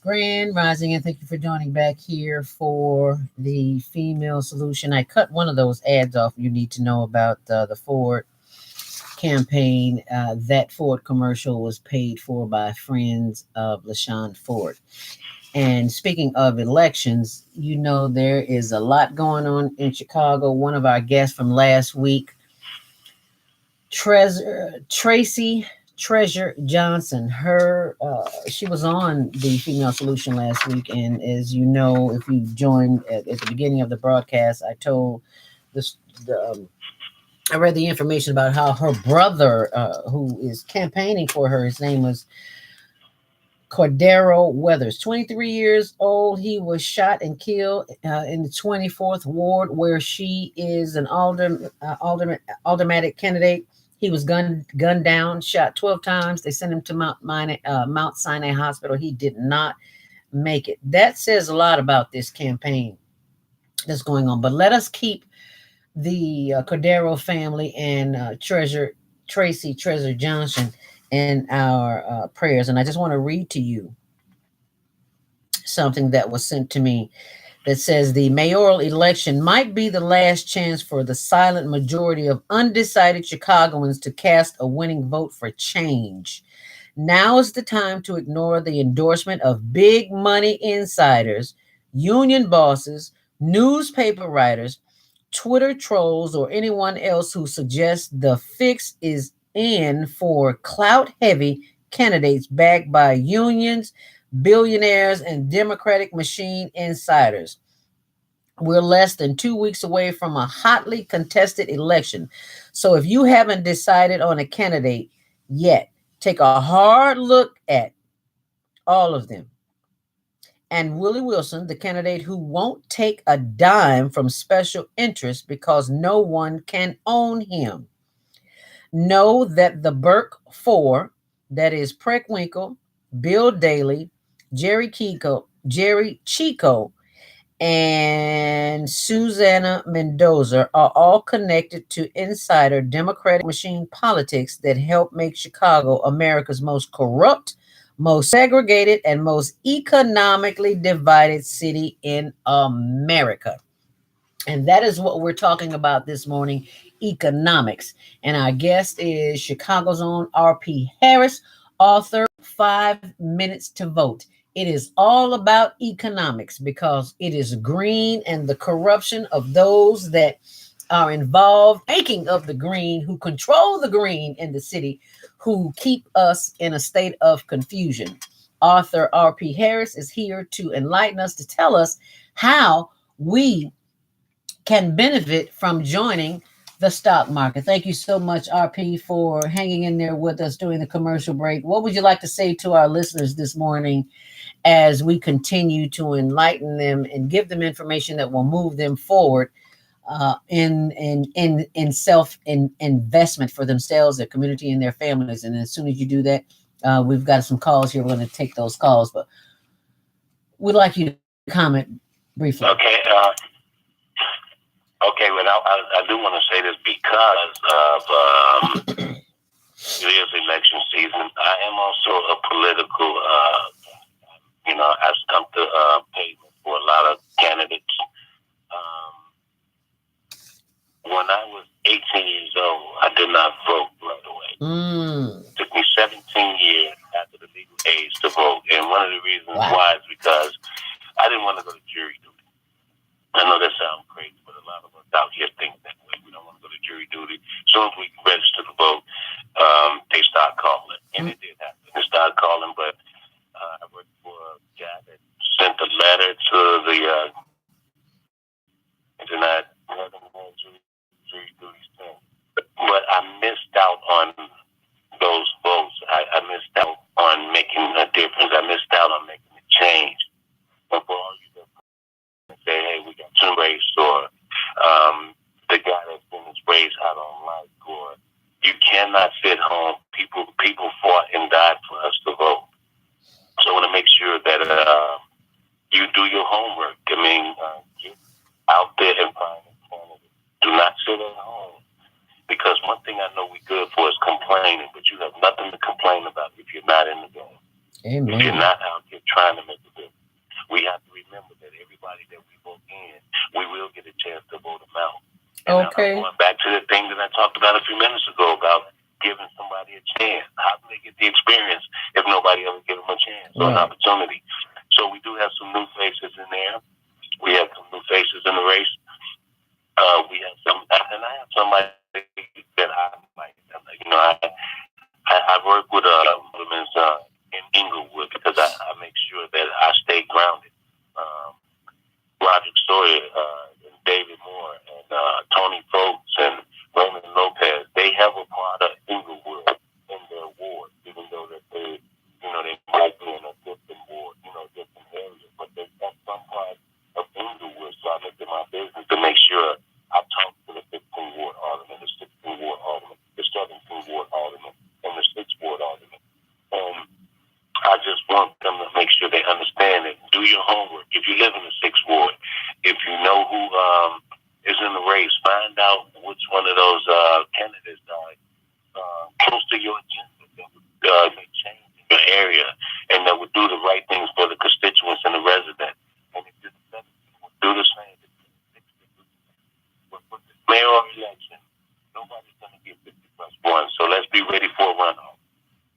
Grand Rising, and thank you for joining back here for the Female Solution. I cut one of those ads off. You need to know about the Ford campaign. That Ford commercial was paid for by friends of LaShawn Ford. And speaking of elections, you know there is a lot going on in Chicago. One of our guests from last week, Tracy Treasure Johnson, she was on the Female Solution last week, and as you know, if you joined at the beginning of the broadcast, I told I read the information about how her brother, who is campaigning for her, his name was Cordero Weathers, 23 years old. He was shot and killed in the 24th Ward, where she is an aldermanic candidate. He was gunned down, shot 12 times. They sent him to Mount Sinai Hospital. He did not make it. That says a lot about this campaign that's going on. But let us keep the Cordero family and Tracy Treasure Johnson in our prayers. And I just want to read to you something that was sent to me that says the mayoral election might be the last chance for the silent majority of undecided Chicagoans to cast a winning vote for change. Now is the time to ignore the endorsement of big money insiders, union bosses, newspaper writers, Twitter trolls, or anyone else who suggests the fix is in for clout-heavy candidates backed by unions, billionaires, and Democratic machine insiders. We're less than 2 weeks away from a hotly contested election. So if you haven't decided on a candidate yet, take a hard look at all of them. And Willie Wilson, the candidate who won't take a dime from special interests because no one can own him. Know that the Burke Four, that is Preckwinkle, Bill Daley, Jerry Chico, and Susanna Mendoza are all connected to insider Democratic machine politics that help make Chicago America's most corrupt, most segregated, and most economically divided city in America. And that is what we're talking about this morning, economics. And our guest is Chicago's own R.P. Harris, author, 5 Minutes to Vote. It is all about economics because it is green and the corruption of those that are involved, making of the green, who control the green in the city, who keep us in a state of confusion. Author R.P. Harris is here to enlighten us, to tell us how we can benefit from joining the stock market. Thank you so much, RP, for hanging in there with us during the commercial break. What would you like to say to our listeners this morning as we continue to enlighten them and give them information that will move them forward in self-investment for themselves, their community, and their families? And as soon as you do that, we've got some calls here. We're going to take those calls, but we'd like you to comment briefly. Okay, well, I do want to say this because of It is election season. I am also a political, I've come to pay for a lot of candidates. When I was 18 years old, I did not vote right away. It took me 17 years after the legal age to vote. And one of the reasons why is because I didn't want to go to jury duty. I know that sounds crazy, but a lot of us out here think that way. We don't want to go to jury duty. As soon as we can register to vote, they start calling. And it did happen. They started calling, but I worked for a guy that sent a letter to the internet. Jury duty thing. But I missed out on those votes. I missed out on making a difference. I missed out on making a change. But for all you that say, hey, we got some race, or the guy that's in this race I don't like, or you cannot sit home. People fought and died for us to vote. So I want to make sure that you do your homework. I mean, get out there and find a candidate. Do not sit at home. Because one thing I know we're good for is complaining, but you have nothing to complain about if you're not in the game. Amen. If you're not out here trying to make a difference. We have to remember that everybody that we vote in, we will get a chance to vote them out. And I'm going back to the thing that I talked about a few minutes ago about giving somebody a chance. How do they get the experience if nobody ever gives them a chance or an opportunity? So we do have some new faces in there. We have some new faces in the race. We have some, and I have somebody that I like. I work with women's in Inglewood because I make sure that I stay grounded. Roger Sawyer, and David Moore, and Tony Folks, and Raymond Lopez, they have a part of Inglewood in their ward, even though that they might be in a different ward, different area, but they have some part of Inglewood. So I make it my business to make sure I talk to the 15 ward alderman, the 16 ward alderman, the 17 ward alderman, and the 6 ward alderman. I just want them to make sure they understand it. Do your homework. If you live in the 6th ward, if you know who is in the race, find out which one of those candidates are close to your agenda that would make change in your area and that would do the right things for the constituents and the residents. And if you're the 17th, do the same. With the mayoral election, nobody's going to get 50+1. So let's be ready for a runoff.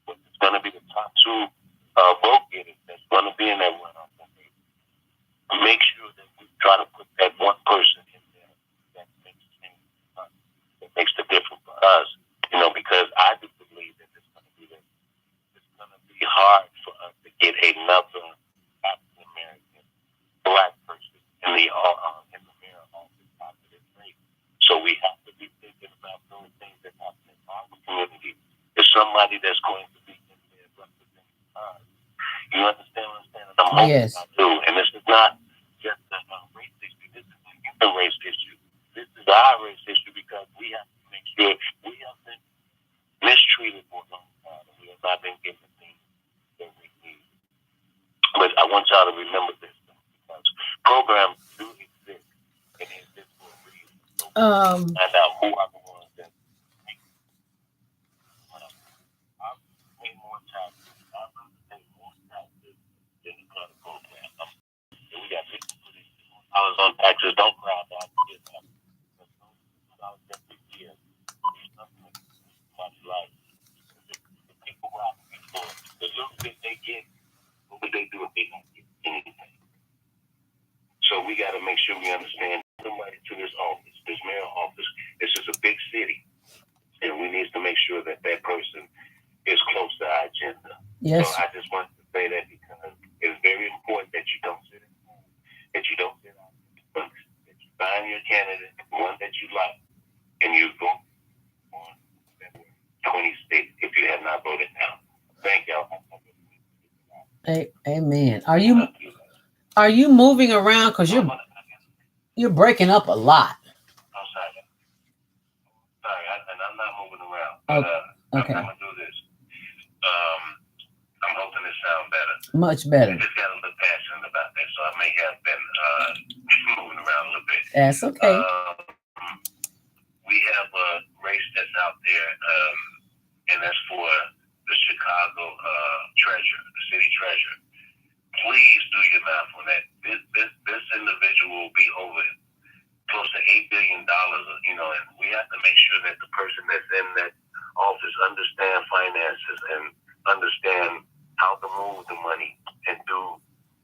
But it's going to be the top 2 vote getters that's going to be in that runoff. Make sure that we try to put that one person in there that makes change, that makes the difference for us. Because I do believe that it's going to be hard for us to get another African American black person in the mayor office after this race. So we have to be thinking about those things that happen in our community. There's somebody that's going to be in there representing us. You understand what I'm saying? And I'm hoping I do. And this is not just a race issue. This is a human race issue. This is our race issue because we have to make sure we have been mistreated for a long time and we have not been given the things that we need. But I want y'all to remember this because programs do exist and they exist for a reason. So find out who are the ones that make I pay more taxes. I pay more taxes than the current program. And we got $50 on taxes. Don't cry about it. Every year. There's nothing much like the people rob people. The little bit they get, what would they do if they don't get anything? So we got to make sure we understand somebody to this office, this mayor office. This is a big city, and we need to make sure that that person is close to our agenda. Yes. So I just wanted to say that because it's very important that you don't sit at home, that you don't sit out, but that you find your candidate, one that you like, and you vote on February 26th if you have not voted now. Thank y'all. Amen. Are you moving around? Because you're breaking up a lot. I'm sorry, and I'm not moving around. But, okay. I'm gonna do this. I'm hoping it sounds better. Much better. I just got a little passionate about that, so I may have been moving around a little bit. That's okay. We have a race that's out there, and that's money and do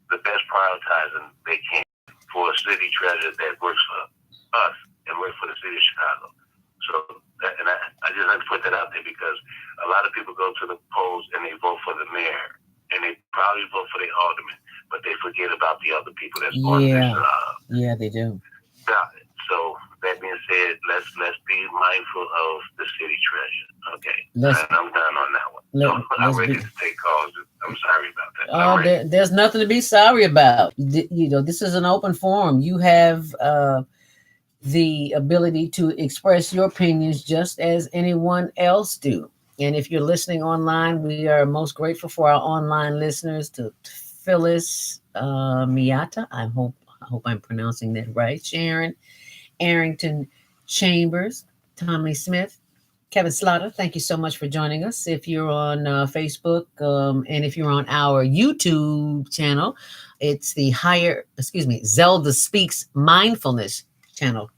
the best prioritizing they can for a city treasurer that works for us and works for the city of Chicago. So, and I just have to put that out there because a lot of people go to the polls and they vote for the mayor and they probably vote for the alderman, but they forget about the other people that's on this. Yeah, they do. So that being said, let's be mindful of the city treasurer. Okay, and I'm done on that one. I'm ready to take calls. I'm sorry about that. There's nothing to be sorry about. You know, this is an open forum. You have the ability to express your opinions just as anyone else do. And if you're listening online, we are most grateful for our online listeners, to Phyllis Miata. I hope I'm pronouncing that right. Sharon Arrington Chambers, Tommy Smith, Kevin Slaughter, thank you so much for joining us. If you're on Facebook and if you're on our YouTube channel, it's the Zelda Speaks Mindfulness channel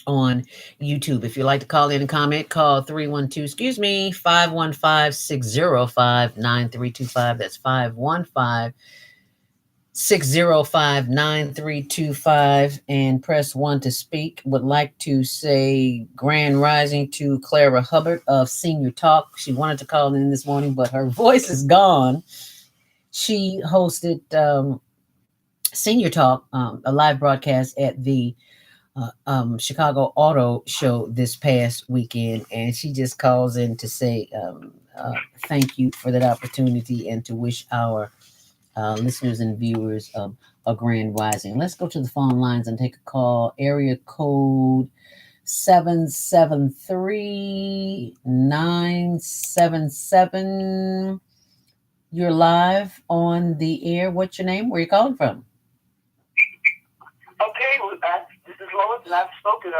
on YouTube. If you'd like to call in and comment, call 515-605-9325. That's 515-605-9325 and press 1 to speak. Would like to say grand rising to Clara Hubbard of Senior Talk. She wanted to call in this morning, but her voice is gone. She hosted Senior Talk, a live broadcast at the Chicago Auto Show this past weekend, and she just calls in to say thank you for that opportunity and to wish our listeners and viewers a grand rising. Let's go to the phone lines and take a call. Area code 773-977. You're live on the air. What's your name? Where are you calling from? Okay, this is Lois, and I've spoken.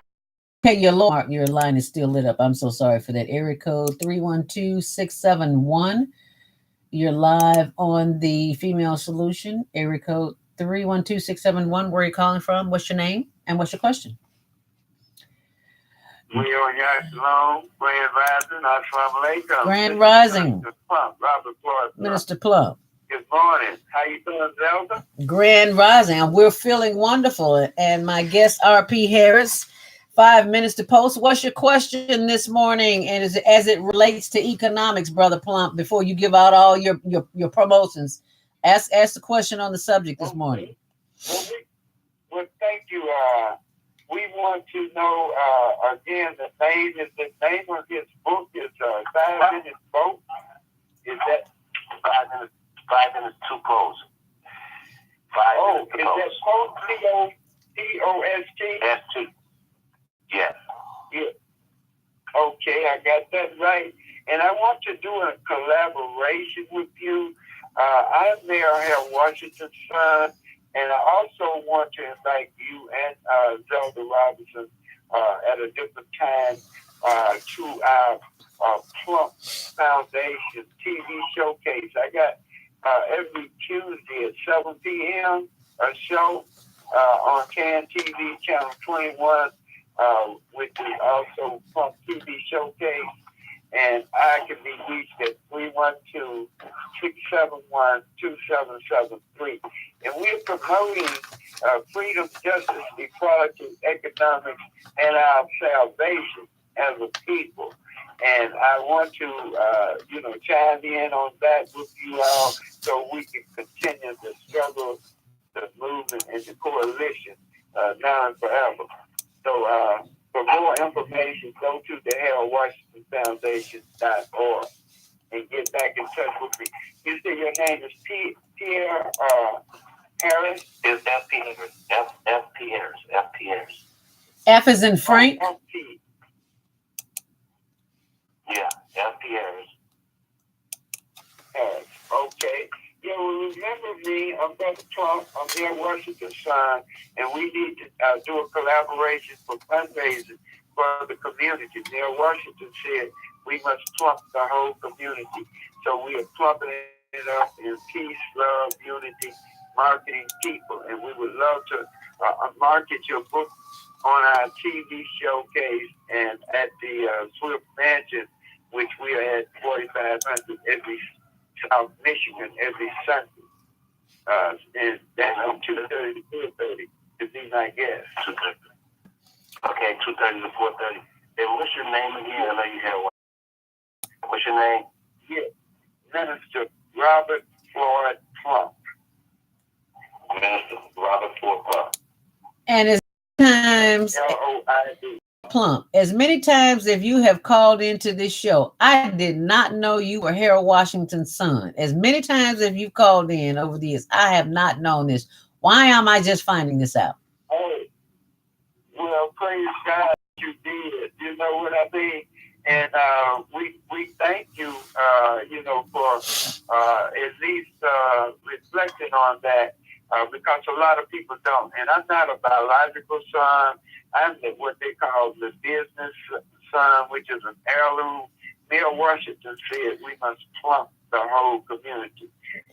Okay, your line is still lit up. I'm so sorry for that. Area code 312-671. You're live on the Female Solution. Area code 312-671. Where are you calling from? What's your name? And what's your question? We on Yashilon, Grand Rising, Assalamu alaikum. Grand Rising. Minister Plum. Minister Plum. Good morning. How you doing, Zelda? Grand Rising. We're feeling wonderful. And my guest, R.P. Harris, 5 minutes to post. What's your question this morning? And as it relates to economics, Brother Plump, before you give out all your promotions, ask the question on the subject this morning. Well, thank you. We want to know, again, the name of his book is 5 Minutes Boat. Is that 5 minutes to pose? 5 minutes to pose. Is that P-O-S-T? S-T. Yes. Yeah. Okay, I got that right. And I want to do a collaboration with you. I'm Mayor Harold Washington's son, and I also want to invite you and Zelda Robinson at a different time to our Plump Foundation TV showcase. I got every Tuesday at 7 p.m. a show on CAN TV Channel 21, which is also Plump TV showcase. And I can be reached at 312-671-2773. And we're promoting freedom, justice, equality, economics, and our salvation as a people. And I want to, chime in on that with you all so we can continue the struggle, the movement, and the coalition now and forever. So, for more information, go to the HaroldWashingtonFoundation.org and get back in touch with me. You say your name is Pierre Harris? It's F.P. Harris. F.P. Harris. F.P. Harris. F is in Frank? F.P. Yeah, F.P. Harris. Harris. Okay. Yeah, well, remember me, I'm Brother Trump, I'm Mayor Washington's son, and we need to do a collaboration for fundraising for the community. Mayor Washington said we must plump the whole community. So we are plumping it up in peace, love, unity, marketing people, and we would love to market your book on our TV showcase and at the Swift Mansion, which we are at 4,500 every South Michigan every Sunday. And that's from 2:30 to 4:30 to be my guest. 2:30. Okay, 2:30 to 4:30. And what's your name again? I know you had one. What's your name? Yeah, Minister Robert Floyd Plump. Minister Robert Floyd Plump. And as times L-O-I-D. Plump, as many times as you have called into this show, I did not know you were Harold Washington's son. As many times as you've called in over the years, I have not known this. Why am I just finding this out? Hey, well, praise God you did. You know what I mean? And we thank you, for at least reflecting on that, because a lot of people don't. And I'm not a biological son. I'm what they call the business son, which is an heirloom. Neil Washington said we must plump the whole community.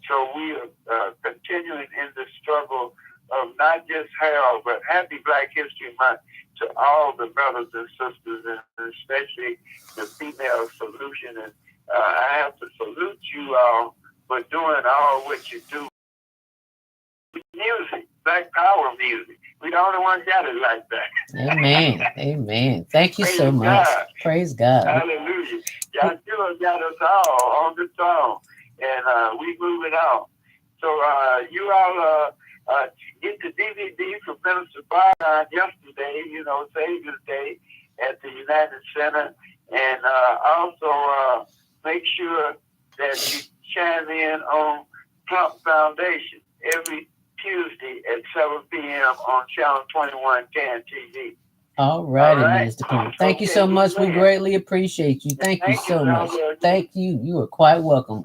So we are continuing in the struggle of not just Harold, but Happy Black History Month to all the brothers and sisters, and especially the female solution. And I have to salute you all for doing all what you do. Music, Black Power music. We the only one got it like that. Amen. Amen. Thank you so much. Praise God. Hallelujah. Y'all still got us all on the song, and we moving on. So you all get the DVD from Minister Byron yesterday, Savior's Day at the United Center, and also make sure that you chime in on Plump Foundation every Tuesday at 7 p.m. on Channel 2110 TV. All righty, Minister Plump. Thank you so much. We greatly appreciate you. Thank you so much. Thank you. You are quite welcome.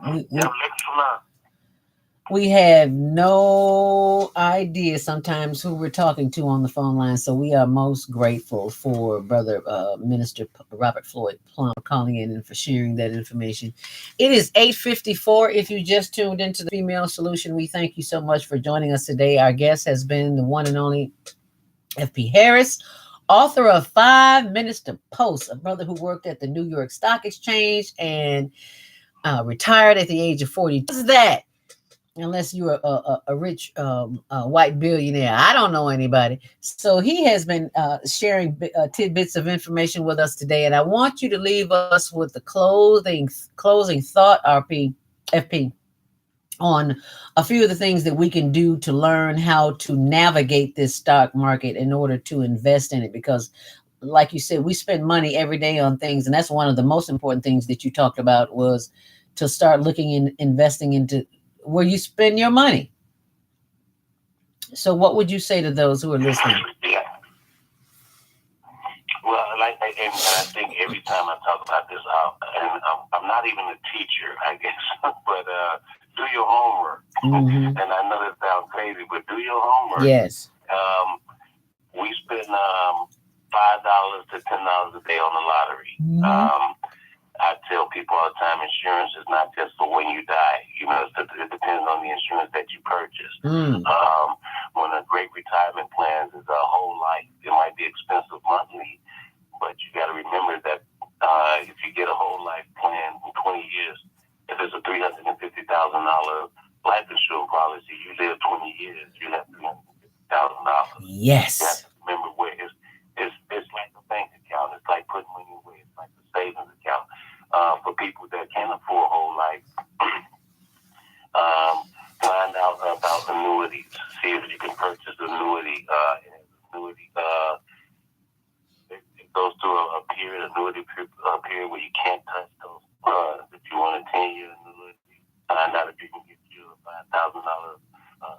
We have no idea sometimes who we're talking to on the phone line, so we are most grateful for Brother Minister Robert Floyd Plump calling in and for sharing that information. It is 8:54. If you just tuned into the Female Solution, we thank you so much for joining us today. Our guest has been the one and only F.P. Harris, author of 5 Minister Posts, a brother who worked at the New York Stock Exchange and retired at the age of 40. What's that? Unless you're a rich white billionaire. I don't know anybody. So he has been sharing tidbits of information with us today. And I want you to leave us with the closing thought, FP, on a few of the things that we can do to learn how to navigate this stock market in order to invest in it. Because like you said, we spend money every day on things. And that's one of the most important things that you talked about, was to start looking in investing into where you spend your money. So what would you say to those who are listening? Yeah. Well, and I think every time I talk about this, and I'm not even a teacher, I guess, but do your homework. Mm-hmm. And I know that sounds crazy, but do your homework. Yes. We spend $5 to $10 a day on the lottery. Mm-hmm. I tell people all the time, insurance is not just for when you die. It depends on the insurance that you purchase. One of the great retirement plans is a whole life. It might be expensive monthly, but you got to remember that if you get a whole life plan in 20 years, if it's a $350,000 life insurance policy, you live 20 years, you have $350,000. Yes. You have to remember where it's like a bank account. It's like putting money away. It's like a savings account. For people that can't afford whole life, find out about annuities. See if you can purchase annuity. It goes through a annuity period where you can't touch those funds. If you want a 10-year annuity, find out if you can get you a $5,000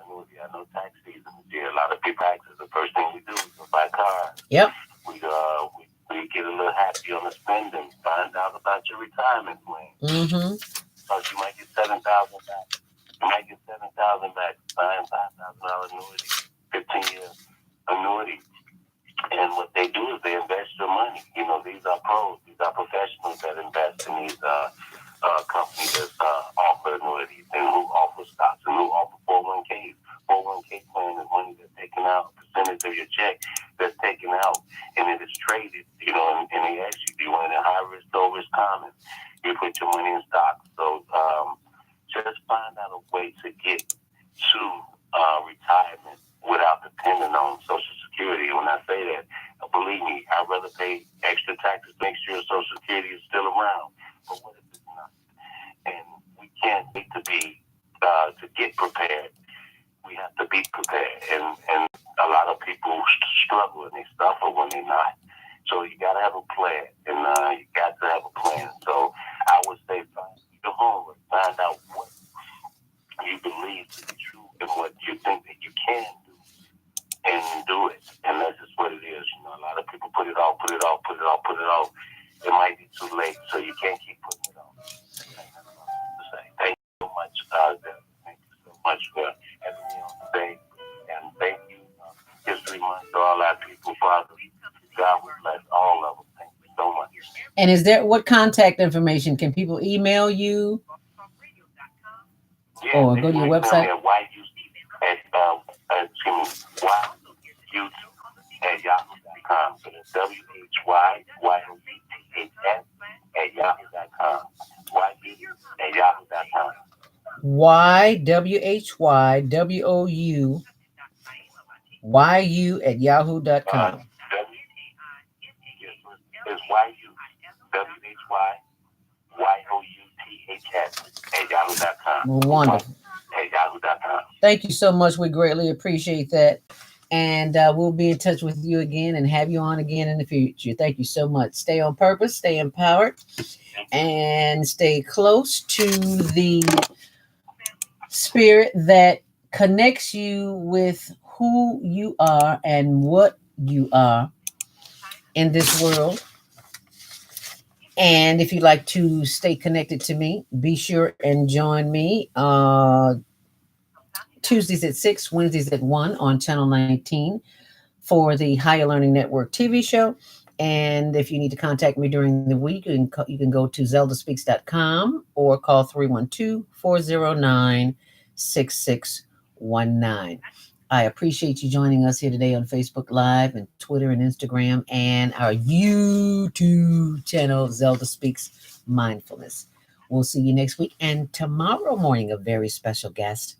annuity. I know tax season is here. A lot of people taxes. The first thing we do is go buy cars. Yep. We get a little happy on the spending. Find out about your retirement plan. Mm-hmm. Because you might get $7,000 back. You might get $7,000 back. Find $5,000 annuity, 15-year annuity. And what they do is they invest your money. These are pros. These are professionals that invest in these companies that offer annuities and who offer stocks and who offer 401ks. 401k plan is money that's taken out, a percentage of your check that's taken out, and it is traded, and they ask you, do you want it high risk, low risk, common? You put your money in stocks. So check get to retirement without depending on Social Security. When I say that, believe me, I'd rather pay extra taxes, make sure Social Security is still around. But what if it's not? And we can't wait to be to get prepared. We have to be prepared, and a lot of people struggle and they suffer when they're not. So you got to have a plan, and you got to have a plan. So I would say find your homework, find out what you believe to be true and what you think that you can do, and do it. And that's just what it is. You know, a lot of people put it off. It might be too late, so you can't keep putting it off. Thank you so much, thank you so much for having me on today, and thank you, History Month, to all our people, Father. God will bless all of them. Thank you so much. And is there what contact information? Can people email you or go to your website? YU@yahoo.com. So it's WHYYOUTH@yahoo.com. YU@yahoo.com. YWHYWOUYU@yahoo.com. It's WHYWHS@yahoo.com. Wonderful. @yahoo.com. Thank you so much. We greatly appreciate that. And we'll be in touch with you again and have you on again in the future. Thank you so much. Stay on purpose, stay empowered, and stay close to the spirit that connects you with who you are and what you are in this world. And if you'd like to stay connected to me, be sure and join me Tuesdays at 6, Wednesdays at 1 on Channel 19 for the Higher Learning Network TV show. And if you need to contact me during the week, you can go to zeldaspeaks.com or call 312-409-6619. I appreciate you joining us here today on Facebook Live and Twitter and Instagram and our YouTube channel, Zelda Speaks Mindfulness. We'll see you next week. And tomorrow morning, a very special guest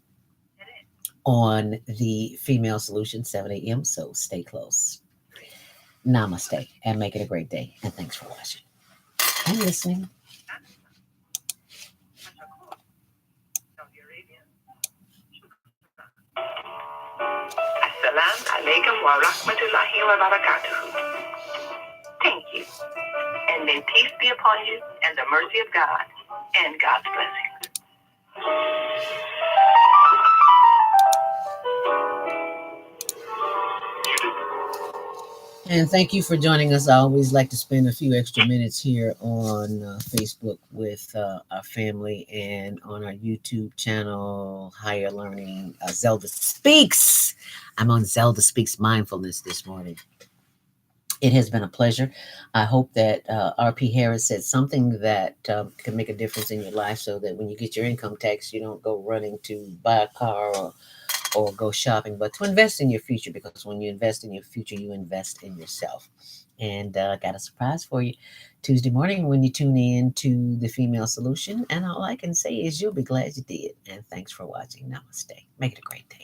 on the Female Solution, 7 a.m. So stay close. Namaste and make it a great day. And thanks for watching and listening. Assalamu alaikum wa rahmatullahi wa barakatuhu. Thank you. And may peace be upon you and the mercy of God and God's blessings. And thank you for joining us. I always like to spend a few extra minutes here on Facebook with our family and on our YouTube channel, Higher Learning, Zelda Speaks. I'm on Zelda Speaks Mindfulness this morning. It has been a pleasure. I hope that R.P. Harris said something that can make a difference in your life so that when you get your income tax, you don't go running to buy a car or go shopping, but to invest in your future, because when you invest in your future, you invest in yourself. And got a surprise for you Tuesday morning when you tune in to The Female Solution. And all I can say is you'll be glad you did. And thanks for watching. Namaste. Make it a great day.